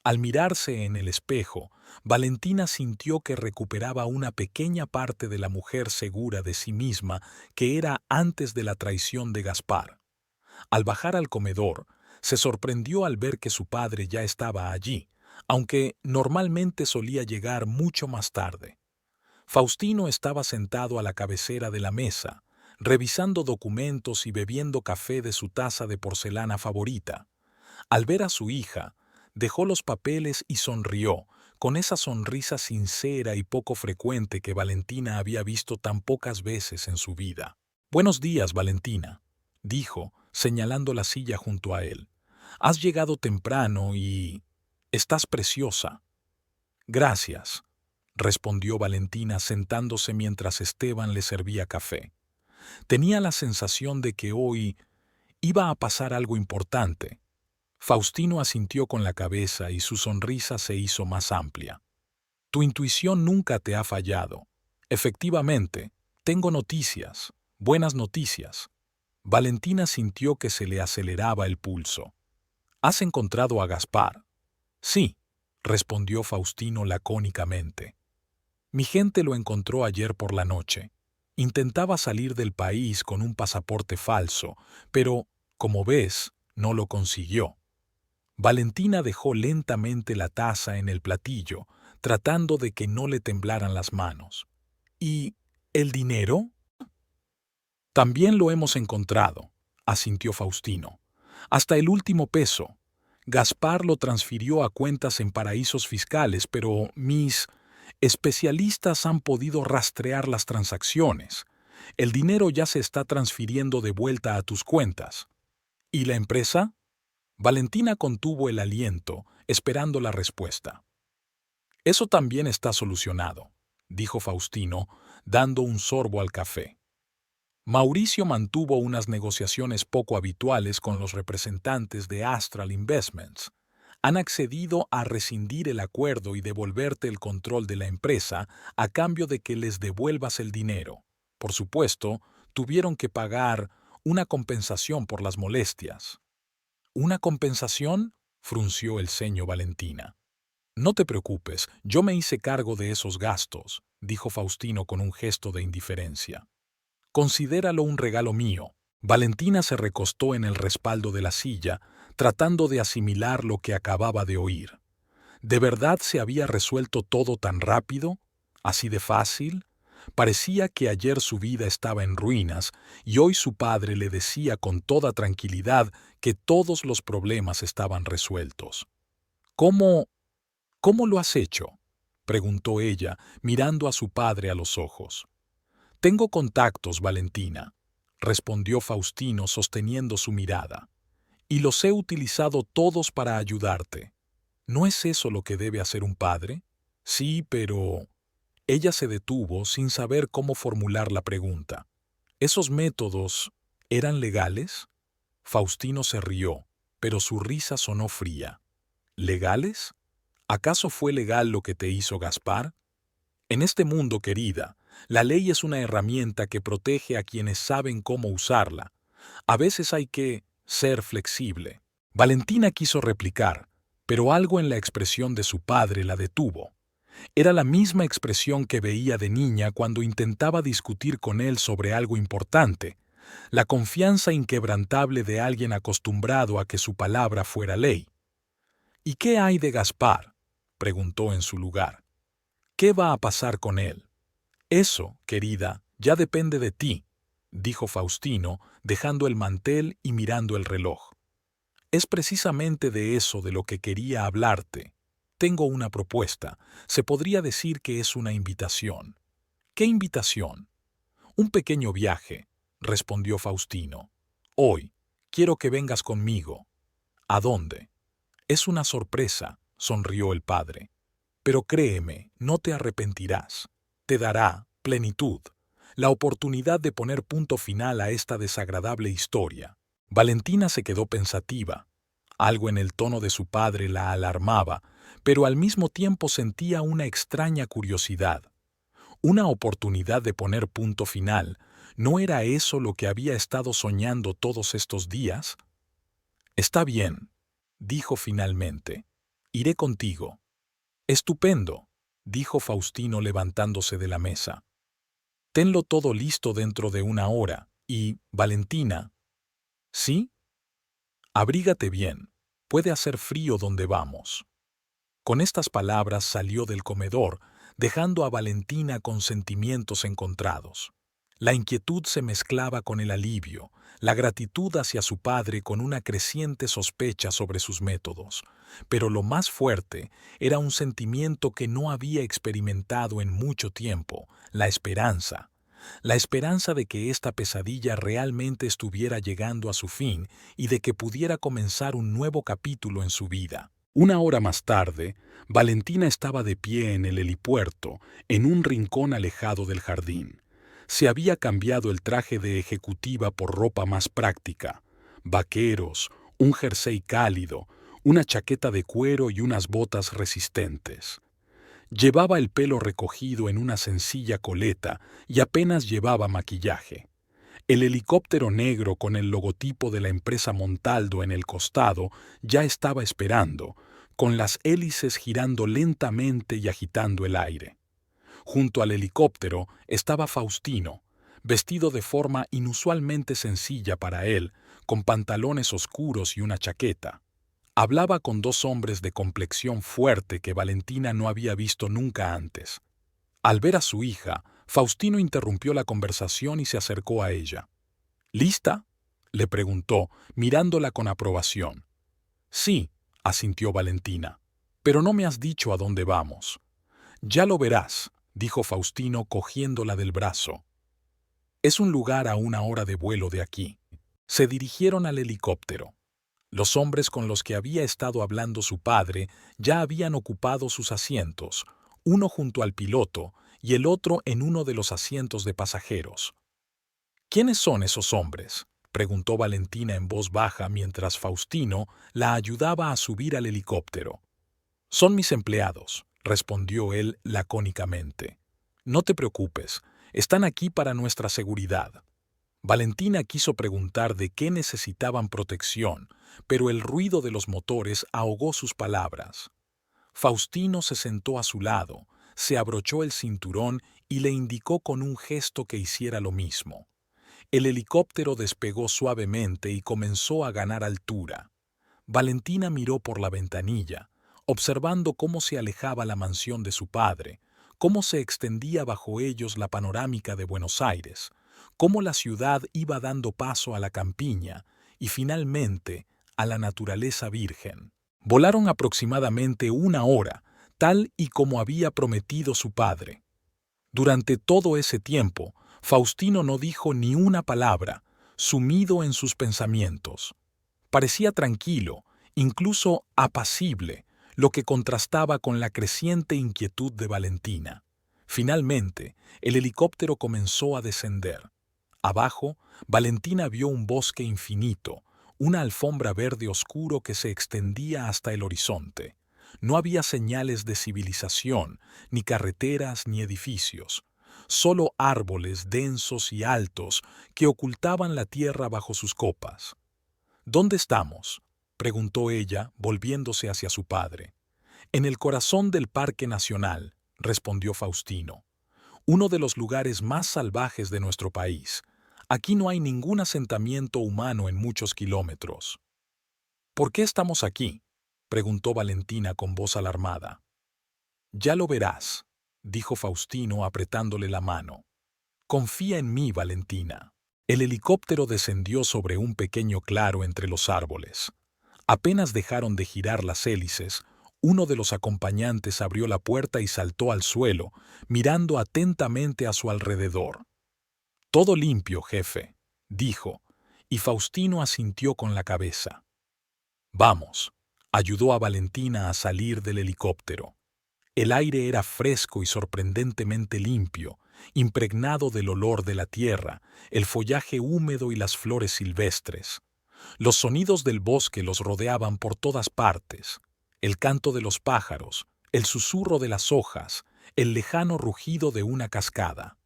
Al mirarse en el espejo, Valentina sintió que recuperaba una pequeña parte de la mujer segura de sí misma que era antes de la traición de Gaspar. Al bajar al comedor, se sorprendió al ver que su padre ya estaba allí, aunque normalmente solía llegar mucho más tarde. Faustino estaba sentado a la cabecera de la mesa, revisando documentos y bebiendo café de su taza de porcelana favorita. Al ver a su hija, dejó los papeles y sonrió, con esa sonrisa sincera y poco frecuente que Valentina había visto tan pocas veces en su vida. «Buenos días, Valentina», dijo, señalando la silla junto a él. «Has llegado temprano y... estás preciosa». «Gracias», respondió Valentina sentándose mientras Esteban le servía café. Tenía la sensación de que hoy iba a pasar algo importante. Faustino asintió con la cabeza y su sonrisa se hizo más amplia. «Tu intuición nunca te ha fallado. Efectivamente, tengo noticias, buenas noticias». Valentina sintió que se le aceleraba el pulso. «¿Has encontrado a Gaspar?» «Sí», respondió Faustino lacónicamente. «Mi gente lo encontró ayer por la noche. Intentaba salir del país con un pasaporte falso, pero, como ves, no lo consiguió». Valentina dejó lentamente la taza en el platillo, tratando de que no le temblaran las manos. «¿Y el dinero?» «También lo hemos encontrado», asintió Faustino. «Hasta el último peso. Gaspar lo transfirió a cuentas en paraísos fiscales, pero mis especialistas han podido rastrear las transacciones. El dinero ya se está transfiriendo de vuelta a tus cuentas». «¿Y la empresa?» Valentina contuvo el aliento, esperando la respuesta. «Eso también está solucionado», dijo Faustino, dando un sorbo al café. Mauricio mantuvo unas negociaciones poco habituales con los representantes de Astral Investments. Han accedido a rescindir el acuerdo y devolverte el control de la empresa a cambio de que les devuelvas el dinero. Por supuesto, tuvieron que pagar una compensación por las molestias. «¿Una compensación?», frunció el ceño Valentina. «No te preocupes, yo me hice cargo de esos gastos», dijo Faustino con un gesto de indiferencia. «Considéralo un regalo mío». Valentina se recostó en el respaldo de la silla, tratando de asimilar lo que acababa de oír. ¿De verdad se había resuelto todo tan rápido? ¿Así de fácil? Parecía que ayer su vida estaba en ruinas y hoy su padre le decía con toda tranquilidad que todos los problemas estaban resueltos. «¿Cómo lo has hecho?», preguntó ella, mirando a su padre a los ojos. «Tengo contactos, Valentina», respondió Faustino sosteniendo su mirada. «Y los he utilizado todos para ayudarte. ¿No es eso lo que debe hacer un padre?» «Sí, pero...» Ella se detuvo sin saber cómo formular la pregunta. «Esos métodos, ¿Eran legales? Faustino se rió, pero su risa sonó fría. ¿Legales? ¿Acaso fue legal lo que te hizo Gaspar? En este mundo, querida, la ley es una herramienta que protege a quienes saben cómo usarla. A veces hay que ser flexible. Valentina quiso replicar, pero algo en la expresión de su padre la detuvo. Era la misma expresión que veía de niña cuando intentaba discutir con él sobre algo importante, la confianza inquebrantable de alguien acostumbrado a que su palabra fuera ley. ¿Y qué hay de Gaspar?, preguntó en su lugar. ¿Qué va a pasar con él? Eso, querida, ya depende de ti, dijo Faustino, dejando el mantel y mirando el reloj. Es precisamente de eso de lo que quería hablarte. Tengo una propuesta. Se podría decir que es una invitación. ¿Qué invitación? Un pequeño viaje, respondió Faustino. Hoy, quiero que vengas conmigo. ¿A dónde? Es una sorpresa, sonrió el padre. Pero créeme, no te arrepentirás. Te dará plenitud, la oportunidad de poner punto final a esta desagradable historia. Valentina se quedó pensativa. Algo en el tono de su padre la alarmaba, pero al mismo tiempo sentía una extraña curiosidad. Una oportunidad de poner punto final. ¿No era eso lo que había estado soñando todos estos días? Está bien, dijo finalmente. Iré contigo. Estupendo, dijo Faustino levantándose de la mesa. Tenlo todo listo dentro de una hora y, Valentina. ¿Sí? Abrígate bien. Puede hacer frío donde vamos. Con estas palabras salió del comedor, dejando a Valentina con sentimientos encontrados. La inquietud se mezclaba con el alivio, la gratitud hacia su padre con una creciente sospecha sobre sus métodos, pero lo más fuerte era un sentimiento que no había experimentado en mucho tiempo, la esperanza de que esta pesadilla realmente estuviera llegando a su fin y de que pudiera comenzar un nuevo capítulo en su vida. Una hora más tarde, Valentina estaba de pie en el helipuerto, en un rincón alejado del jardín. Se había cambiado el traje de ejecutiva por ropa más práctica, vaqueros, un jersey cálido, una chaqueta de cuero y unas botas resistentes. Llevaba el pelo recogido en una sencilla coleta y apenas llevaba maquillaje. El helicóptero negro con el logotipo de la empresa Montaldo en el costado ya estaba esperando, con las hélices girando lentamente y agitando el aire. Junto al helicóptero estaba Faustino, vestido de forma inusualmente sencilla para él, con pantalones oscuros y una chaqueta. Hablaba con dos hombres de complexión fuerte que Valentina no había visto nunca antes. Al ver a su hija, Faustino interrumpió la conversación y se acercó a ella. ¿Lista?, le preguntó, mirándola con aprobación. Sí, asintió Valentina, pero no me has dicho a dónde vamos. Ya lo verás, dijo Faustino cogiéndola del brazo. Es un lugar a una hora de vuelo de aquí. Se dirigieron al helicóptero. Los hombres con los que había estado hablando su padre ya habían ocupado sus asientos, uno junto al piloto y el otro en uno de los asientos de pasajeros. ¿Quiénes son esos hombres?, preguntó Valentina en voz baja mientras Faustino la ayudaba a subir al helicóptero. Son mis empleados, respondió él lacónicamente. No te preocupes, están aquí para nuestra seguridad. Valentina quiso preguntar de qué necesitaban protección, pero el ruido de los motores ahogó sus palabras. Faustino se sentó a su lado, se abrochó el cinturón y le indicó con un gesto que hiciera lo mismo. El helicóptero despegó suavemente y comenzó a ganar altura. Valentina miró por la ventanilla, observando cómo se alejaba la mansión de su padre, cómo se extendía bajo ellos la panorámica de Buenos Aires, cómo la ciudad iba dando paso a la campiña y finalmente a la naturaleza virgen. Volaron aproximadamente una hora, tal y como había prometido su padre. Durante todo ese tiempo, Faustino no dijo ni una palabra, sumido en sus pensamientos. Parecía tranquilo, incluso apacible, lo que contrastaba con la creciente inquietud de Valentina. Finalmente, el helicóptero comenzó a descender. Abajo, Valentina vio un bosque infinito, una alfombra verde oscuro que se extendía hasta el horizonte. No había señales de civilización, ni carreteras ni edificios, solo árboles densos y altos que ocultaban la tierra bajo sus copas. ¿Dónde estamos?, preguntó ella, volviéndose hacia su padre. En el corazón del Parque Nacional, respondió Faustino, uno de los lugares más salvajes de nuestro país. Aquí no hay ningún asentamiento humano en muchos kilómetros. ¿Por qué estamos aquí?, preguntó Valentina con voz alarmada. Ya lo verás, dijo Faustino apretándole la mano. Confía en mí, Valentina. El helicóptero descendió sobre un pequeño claro entre los árboles. Apenas dejaron de girar las hélices, uno de los acompañantes abrió la puerta y saltó al suelo, mirando atentamente a su alrededor. «Todo limpio, jefe», dijo, y Faustino asintió con la cabeza. «Vamos», ayudó a Valentina a salir del helicóptero. El aire era fresco y sorprendentemente limpio, impregnado del olor de la tierra, el follaje húmedo y las flores silvestres. Los sonidos del bosque los rodeaban por todas partes. El canto de los pájaros, el susurro de las hojas, el lejano rugido de una cascada.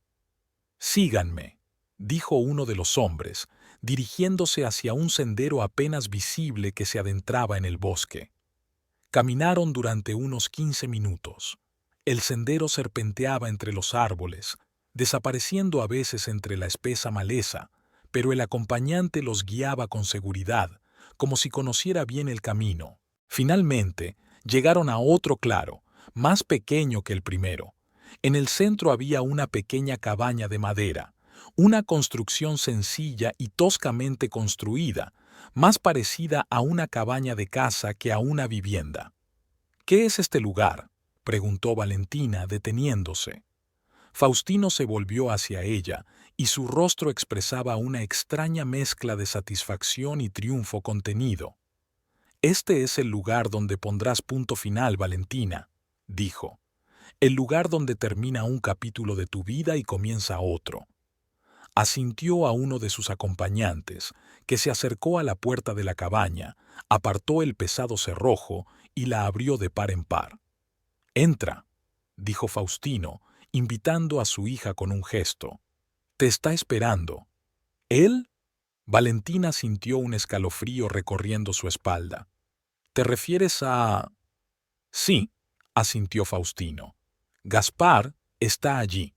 «Síganme», dijo uno de los hombres, dirigiéndose hacia un sendero apenas visible que se adentraba en el bosque. Caminaron durante unos 15 minutos. El sendero serpenteaba entre los árboles, desapareciendo a veces entre la espesa maleza, pero el acompañante los guiaba con seguridad, como si conociera bien el camino. Finalmente, llegaron a otro claro, más pequeño que el primero. En el centro había una pequeña cabaña de madera, una construcción sencilla y toscamente construida, más parecida a una cabaña de caza que a una vivienda. «¿Qué es este lugar?», preguntó Valentina, deteniéndose. Faustino se volvió hacia ella, y su rostro expresaba una extraña mezcla de satisfacción y triunfo contenido. «Este es el lugar donde pondrás punto final, Valentina», dijo. «El lugar donde termina un capítulo de tu vida y comienza otro». Asintió a uno de sus acompañantes, que se acercó a la puerta de la cabaña, apartó el pesado cerrojo y la abrió de par en par. «Entra», dijo Faustino, invitando a su hija con un gesto. «Te está esperando». «¿Él?». Valentina sintió un escalofrío recorriendo su espalda. «¿Te refieres a...?» «Sí», asintió Faustino. «Gaspar está allí,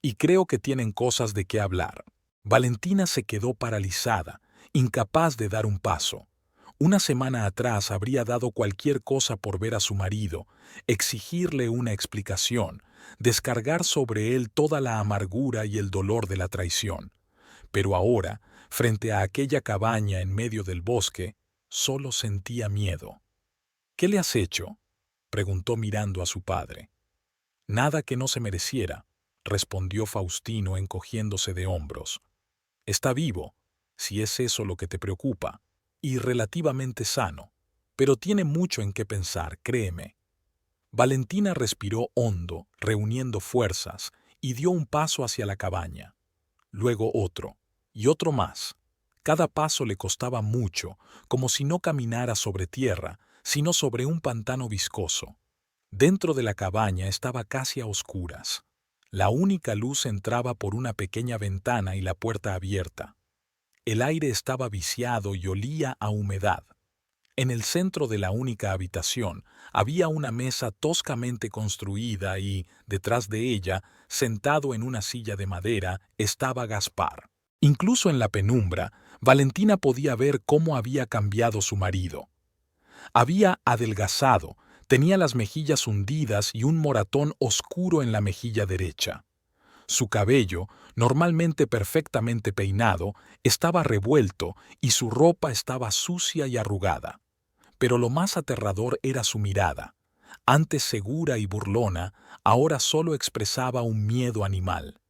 y creo que tienen cosas de qué hablar». Valentina se quedó paralizada, incapaz de dar un paso. Una semana atrás habría dado cualquier cosa por ver a su marido, exigirle una explicación, descargar sobre él toda la amargura y el dolor de la traición. Pero ahora, frente a aquella cabaña en medio del bosque, solo sentía miedo. «¿Qué le has hecho?», preguntó mirando a su padre. «Nada que no se mereciera», respondió Faustino encogiéndose de hombros. «Está vivo, si es eso lo que te preocupa, y relativamente sano, pero tiene mucho en qué pensar, créeme». Valentina respiró hondo, reuniendo fuerzas, y dio un paso hacia la cabaña. Luego otro, y otro más. Cada paso le costaba mucho, como si no caminara sobre tierra, sino sobre un pantano viscoso. Dentro de la cabaña estaba casi a oscuras. La única luz entraba por una pequeña ventana y la puerta abierta. El aire estaba viciado y olía a humedad. En el centro de la única habitación había una mesa toscamente construida y, detrás de ella, sentado en una silla de madera, estaba Gaspar. Incluso en la penumbra, Valentina podía ver cómo había cambiado su marido. Había adelgazado, tenía las mejillas hundidas y un moratón oscuro en la mejilla derecha. Su cabello, normalmente perfectamente peinado, estaba revuelto y su ropa estaba sucia y arrugada. Pero lo más aterrador era su mirada. Antes segura y burlona, ahora solo expresaba un miedo animal.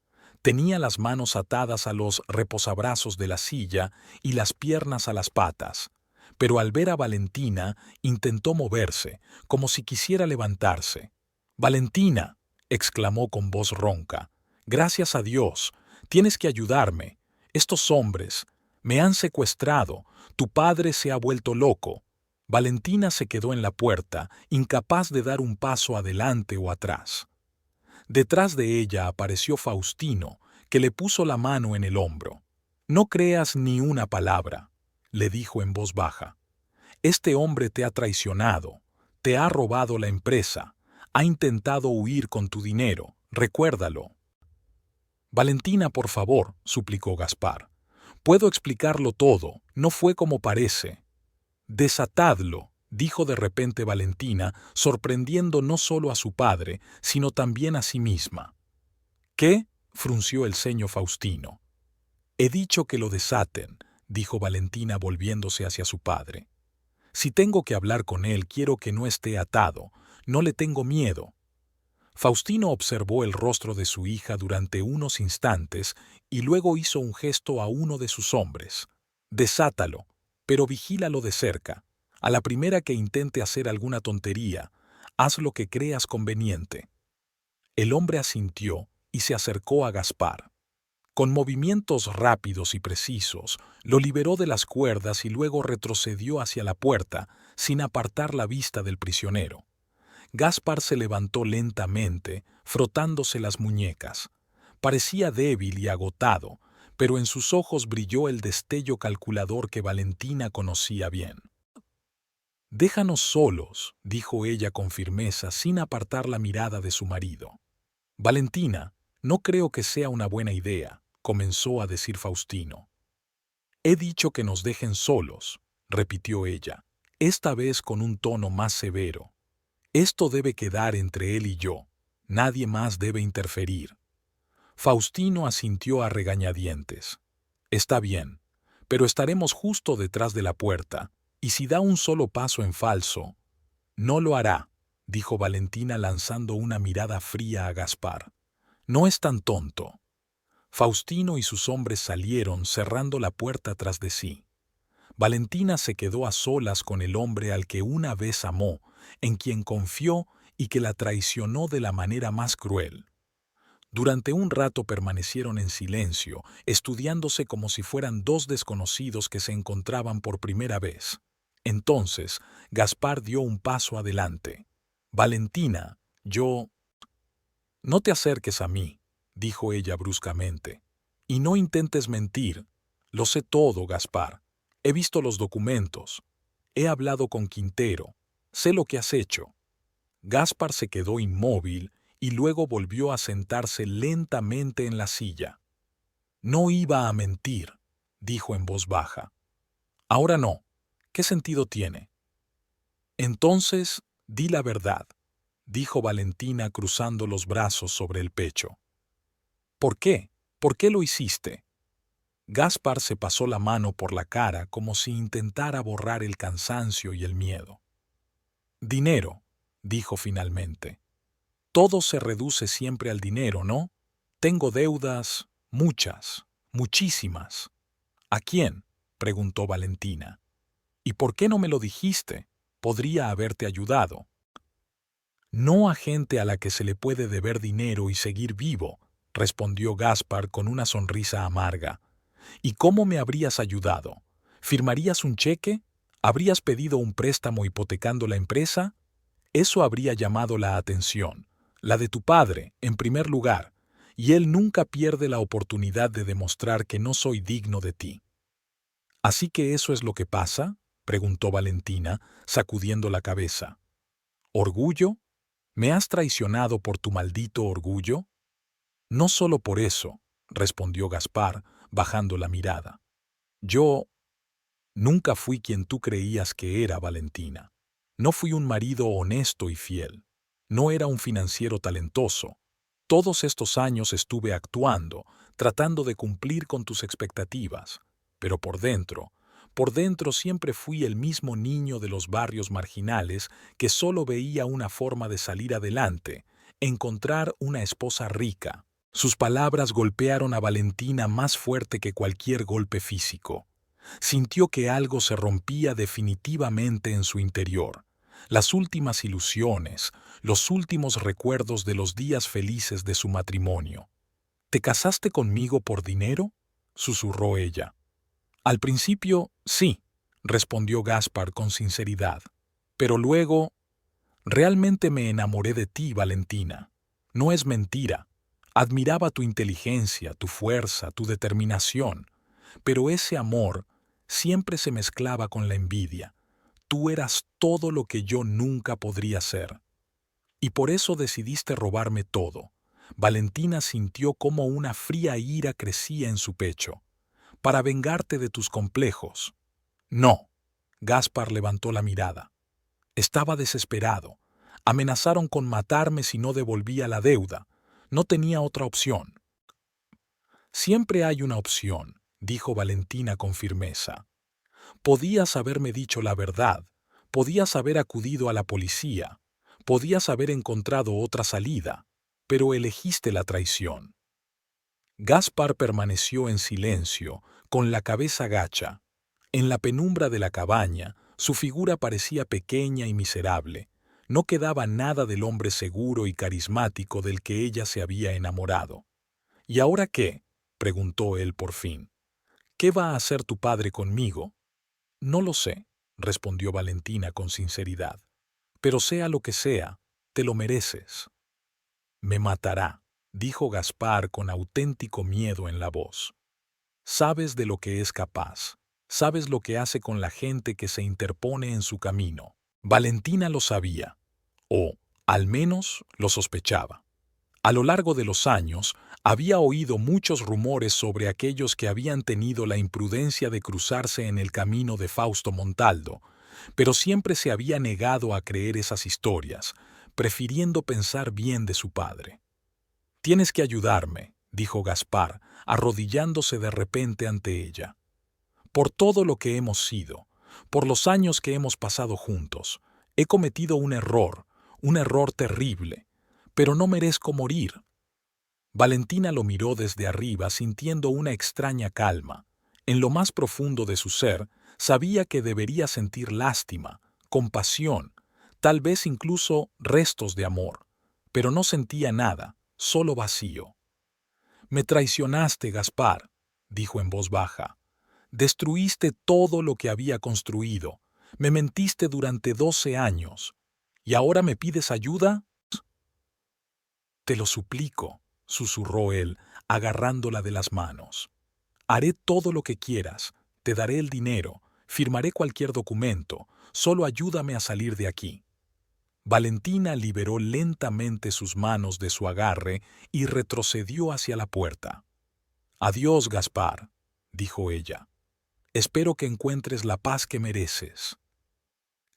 Tenía las manos atadas a los reposabrazos de la silla y las piernas a las patas. Pero al ver a Valentina, intentó moverse, como si quisiera levantarse. «¡Valentina!», exclamó con voz ronca. «Gracias a Dios. Tienes que ayudarme. Estos hombres me han secuestrado, tu padre se ha vuelto loco. Valentina se quedó en la puerta, incapaz de dar un paso adelante o atrás. Detrás de ella apareció Faustino, que le puso la mano en el hombro. No creas ni una palabra, le dijo en voz baja. Este hombre te ha traicionado, te ha robado la empresa, ha intentado huir con tu dinero, recuérdalo. Valentina, por favor, suplicó Gaspar. Puedo explicarlo todo, no fue como parece. Desatadlo, dijo de repente Valentina, sorprendiendo no solo a su padre, sino también a sí misma. ¿Qué? Frunció el ceño Faustino. He dicho que lo desaten, dijo Valentina volviéndose hacia su padre. Si tengo que hablar con él, quiero que no esté atado, no le tengo miedo. Faustino observó el rostro de su hija durante unos instantes y luego hizo un gesto a uno de sus hombres. Desátalo, pero vigílalo de cerca. A la primera que intente hacer alguna tontería, haz lo que creas conveniente. El hombre asintió y se acercó a Gaspar. Con movimientos rápidos y precisos, lo liberó de las cuerdas y luego retrocedió hacia la puerta, sin apartar la vista del prisionero. Gaspar se levantó lentamente, frotándose las muñecas. Parecía débil y agotado, pero en sus ojos brilló el destello calculador que Valentina conocía bien. «Déjanos solos», dijo ella con firmeza, sin apartar la mirada de su marido. «Valentina, no creo que sea una buena idea», comenzó a decir Faustino. «He dicho que nos dejen solos», repitió ella, esta vez con un tono más severo. «Esto debe quedar entre él y yo. Nadie más debe interferir». Faustino asintió a regañadientes. «Está bien, pero estaremos justo detrás de la puerta, y si da un solo paso en falso...» «No lo hará», dijo Valentina lanzando una mirada fría a Gaspar. «No es tan tonto». Faustino y sus hombres salieron, cerrando la puerta tras de sí. Valentina se quedó a solas con el hombre al que una vez amó, en quien confió y que la traicionó de la manera más cruel. Durante un rato permanecieron en silencio, estudiándose como si fueran dos desconocidos que se encontraban por primera vez. Entonces, Gaspar dio un paso adelante. «Valentina, yo...» «No te acerques a mí», dijo ella bruscamente. «Y no intentes mentir. Lo sé todo, Gaspar. He visto los documentos. He hablado con Quintero. Sé lo que has hecho». Gaspar se quedó inmóvil y luego volvió a sentarse lentamente en la silla. «No iba a mentir», dijo en voz baja. «Ahora no. ¿Qué sentido tiene?» «Entonces, di la verdad», dijo Valentina cruzando los brazos sobre el pecho. «¿Por qué? ¿Por qué lo hiciste?» Gaspar se pasó la mano por la cara como si intentara borrar el cansancio y el miedo. «Dinero», dijo finalmente. «Todo se reduce siempre al dinero, ¿no? Tengo deudas, muchas, muchísimas». «¿A quién?», preguntó Valentina. «¿Y por qué no me lo dijiste? Podría haberte ayudado». «No a gente a la que se le puede deber dinero y seguir vivo», respondió Gaspar con una sonrisa amarga. «¿Y cómo me habrías ayudado? ¿Firmarías un cheque? ¿Habrías pedido un préstamo hipotecando la empresa? Eso habría llamado la atención, la de tu padre, en primer lugar, y él nunca pierde la oportunidad de demostrar que no soy digno de ti». «¿Así que eso es lo que pasa?», preguntó Valentina, sacudiendo la cabeza. «¿Orgullo? ¿Me has traicionado por tu maldito orgullo?» «No solo por eso», respondió Gaspar, bajando la mirada. «Yo nunca fui quien tú creías que era, Valentina. No fui un marido honesto y fiel. No era un financiero talentoso. Todos estos años estuve actuando, tratando de cumplir con tus expectativas. Pero por dentro siempre fui el mismo niño de los barrios marginales que solo veía una forma de salir adelante, encontrar una esposa rica». Sus palabras golpearon a Valentina más fuerte que cualquier golpe físico. Sintió que algo se rompía definitivamente en su interior. Las últimas ilusiones, los últimos recuerdos de los días felices de su matrimonio. «¿Te casaste conmigo por dinero?», susurró ella. Al principio, sí, respondió Gaspar con sinceridad. Pero luego, realmente me enamoré de ti, Valentina. No es mentira. Admiraba tu inteligencia, tu fuerza, tu determinación. Pero ese amor siempre se mezclaba con la envidia. Tú eras todo lo que yo nunca podría ser. Y por eso decidiste robarme todo. Valentina sintió cómo una fría ira crecía en su pecho. Para vengarte de tus complejos. No. Gaspar levantó la mirada. Estaba desesperado. Amenazaron con matarme si no devolvía la deuda. No tenía otra opción. Siempre hay una opción, dijo Valentina con firmeza. Podías haberme dicho la verdad. Podías haber acudido a la policía. Podías haber encontrado otra salida. Pero elegiste la traición. Gaspar permaneció en silencio, con la cabeza gacha. En la penumbra de la cabaña, su figura parecía pequeña y miserable. No quedaba nada del hombre seguro y carismático del que ella se había enamorado. ¿Y ahora qué?, preguntó él por fin. ¿Qué va a hacer tu padre conmigo? No lo sé, respondió Valentina con sinceridad. Pero sea lo que sea, te lo mereces. Me matará, dijo Gaspar con auténtico miedo en la voz. Sabes de lo que es capaz. Sabes lo que hace con la gente que se interpone en su camino. Valentina lo sabía, o al menos lo sospechaba. A lo largo de los años, había oído muchos rumores sobre aquellos que habían tenido la imprudencia de cruzarse en el camino de Fausto Montaldo, pero siempre se había negado a creer esas historias, prefiriendo pensar bien de su padre. «Tienes que ayudarme», dijo Gaspar, arrodillándose de repente ante ella. «Por todo lo que hemos sido, por los años que hemos pasado juntos, he cometido un error terrible, pero no merezco morir». Valentina lo miró desde arriba sintiendo una extraña calma. En lo más profundo de su ser, sabía que debería sentir lástima, compasión, tal vez incluso restos de amor, pero no sentía nada, solo vacío. «Me traicionaste, Gaspar», dijo en voz baja. «Destruiste todo lo que había construido. Me mentiste durante 12 años. ¿Y ahora me pides ayuda?» «Te lo suplico», susurró él, agarrándola de las manos. «Haré todo lo que quieras, te daré el dinero, firmaré cualquier documento, solo ayúdame a salir de aquí». Valentina liberó lentamente sus manos de su agarre y retrocedió hacia la puerta. «Adiós, Gaspar», dijo ella. «Espero que encuentres la paz que mereces».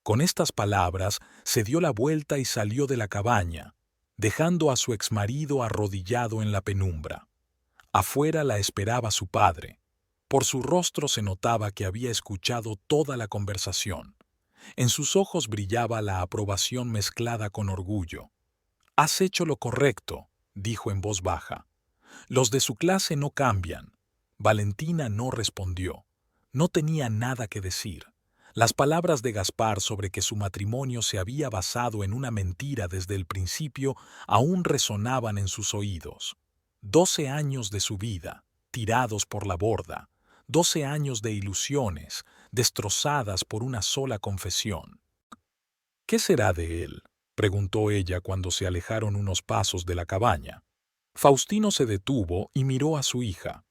Con estas palabras se dio la vuelta y salió de la cabaña, dejando a su exmarido arrodillado en la penumbra. Afuera la esperaba su padre. Por su rostro se notaba que había escuchado toda la conversación. En sus ojos brillaba la aprobación mezclada con orgullo. «Has hecho lo correcto», dijo en voz baja. «Los de su clase no cambian». Valentina no respondió. No tenía nada que decir. Las palabras de Gaspar sobre que su matrimonio se había basado en una mentira desde el principio aún resonaban en sus oídos. 12 años de su vida, tirados por la borda. 12 años de ilusiones, destrozadas por una sola confesión. «¿Qué será de él?», preguntó ella cuando se alejaron unos pasos de la cabaña. Faustino se detuvo y miró a su hija.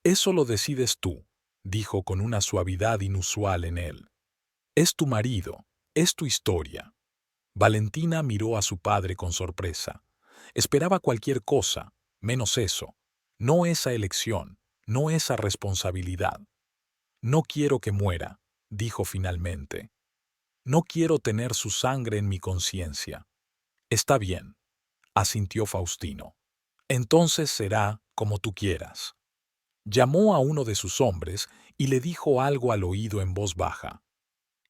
«Eso lo decides tú», dijo con una suavidad inusual en él. «Es tu marido, es tu historia». Valentina miró a su padre con sorpresa. Esperaba cualquier cosa, menos eso. No esa elección, no esa responsabilidad. «No quiero que muera», dijo finalmente. «No quiero tener su sangre en mi conciencia». «Está bien», asintió Faustino. «Entonces será como tú quieras». Llamó a uno de sus hombres y le dijo algo al oído en voz baja.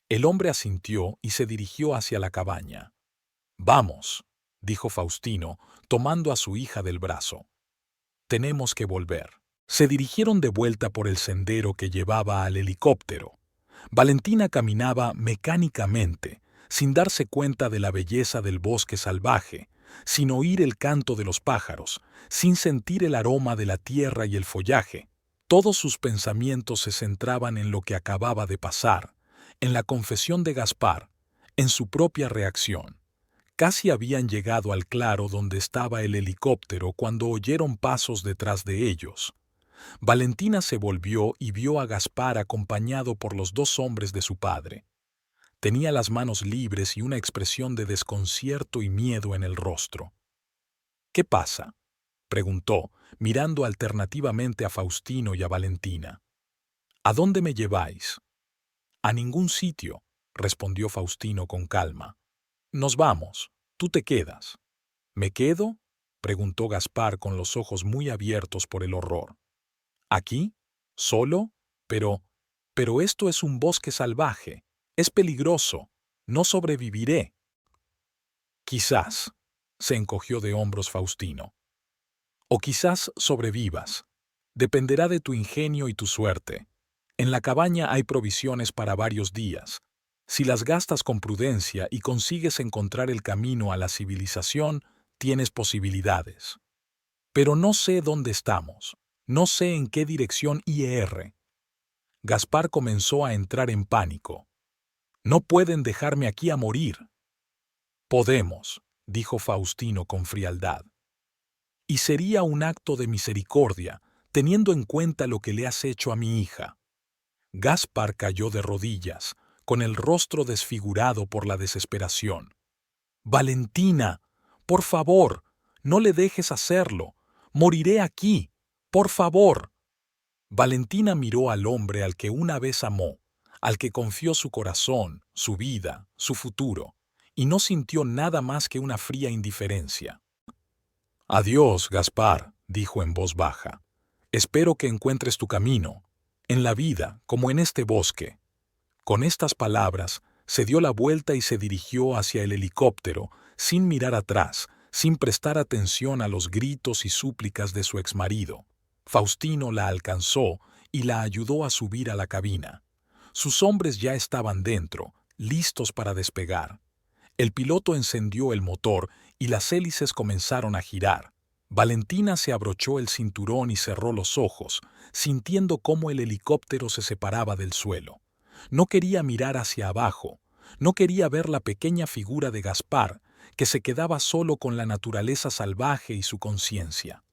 El hombre asintió y se dirigió hacia la cabaña. «Vamos», dijo Faustino, tomando a su hija del brazo. «Tenemos que volver». Se dirigieron de vuelta por el sendero que llevaba al helicóptero. Valentina caminaba mecánicamente, sin darse cuenta de la belleza del bosque salvaje, sin oír el canto de los pájaros, sin sentir el aroma de la tierra y el follaje. Todos sus pensamientos se centraban en lo que acababa de pasar, en la confesión de Gaspar, en su propia reacción. Casi habían llegado al claro donde estaba el helicóptero cuando oyeron pasos detrás de ellos. Valentina se volvió y vio a Gaspar acompañado por los dos hombres de su padre. Tenía las manos libres y una expresión de desconcierto y miedo en el rostro. «¿Qué pasa?», preguntó, mirando alternativamente a Faustino y a Valentina. «¿A dónde me lleváis?». «A ningún sitio», respondió Faustino con calma. «Nos vamos, tú te quedas». «¿Me quedo?», preguntó Gaspar con los ojos muy abiertos por el horror. «¿Aquí? ¿Solo? Pero esto es un bosque salvaje. Es peligroso. No sobreviviré». «Quizás», se encogió de hombros Faustino. «O quizás sobrevivas. Dependerá de tu ingenio y tu suerte. En la cabaña hay provisiones para varios días. Si las gastas con prudencia y consigues encontrar el camino a la civilización, tienes posibilidades. Pero no sé dónde estamos. No sé en qué dirección ir». Gaspar comenzó a entrar en pánico. «No pueden dejarme aquí a morir». «Podemos», dijo Faustino con frialdad. «Y sería un acto de misericordia, teniendo en cuenta lo que le has hecho a mi hija». Gaspar cayó de rodillas, con el rostro desfigurado por la desesperación. «Valentina, por favor, no le dejes hacerlo. Moriré aquí. Por favor». Valentina miró al hombre al que una vez amó, al que confió su corazón, su vida, su futuro, y no sintió nada más que una fría indiferencia. «Adiós, Gaspar», dijo en voz baja. «Espero que encuentres tu camino, en la vida como en este bosque». Con estas palabras, se dio la vuelta y se dirigió hacia el helicóptero, sin mirar atrás, sin prestar atención a los gritos y súplicas de su exmarido. Faustino la alcanzó y la ayudó a subir a la cabina. Sus hombres ya estaban dentro, listos para despegar. El piloto encendió el motor y las hélices comenzaron a girar. Valentina se abrochó el cinturón y cerró los ojos, sintiendo cómo el helicóptero se separaba del suelo. No quería mirar hacia abajo, no quería ver la pequeña figura de Gaspar, que se quedaba solo con la naturaleza salvaje y su conciencia.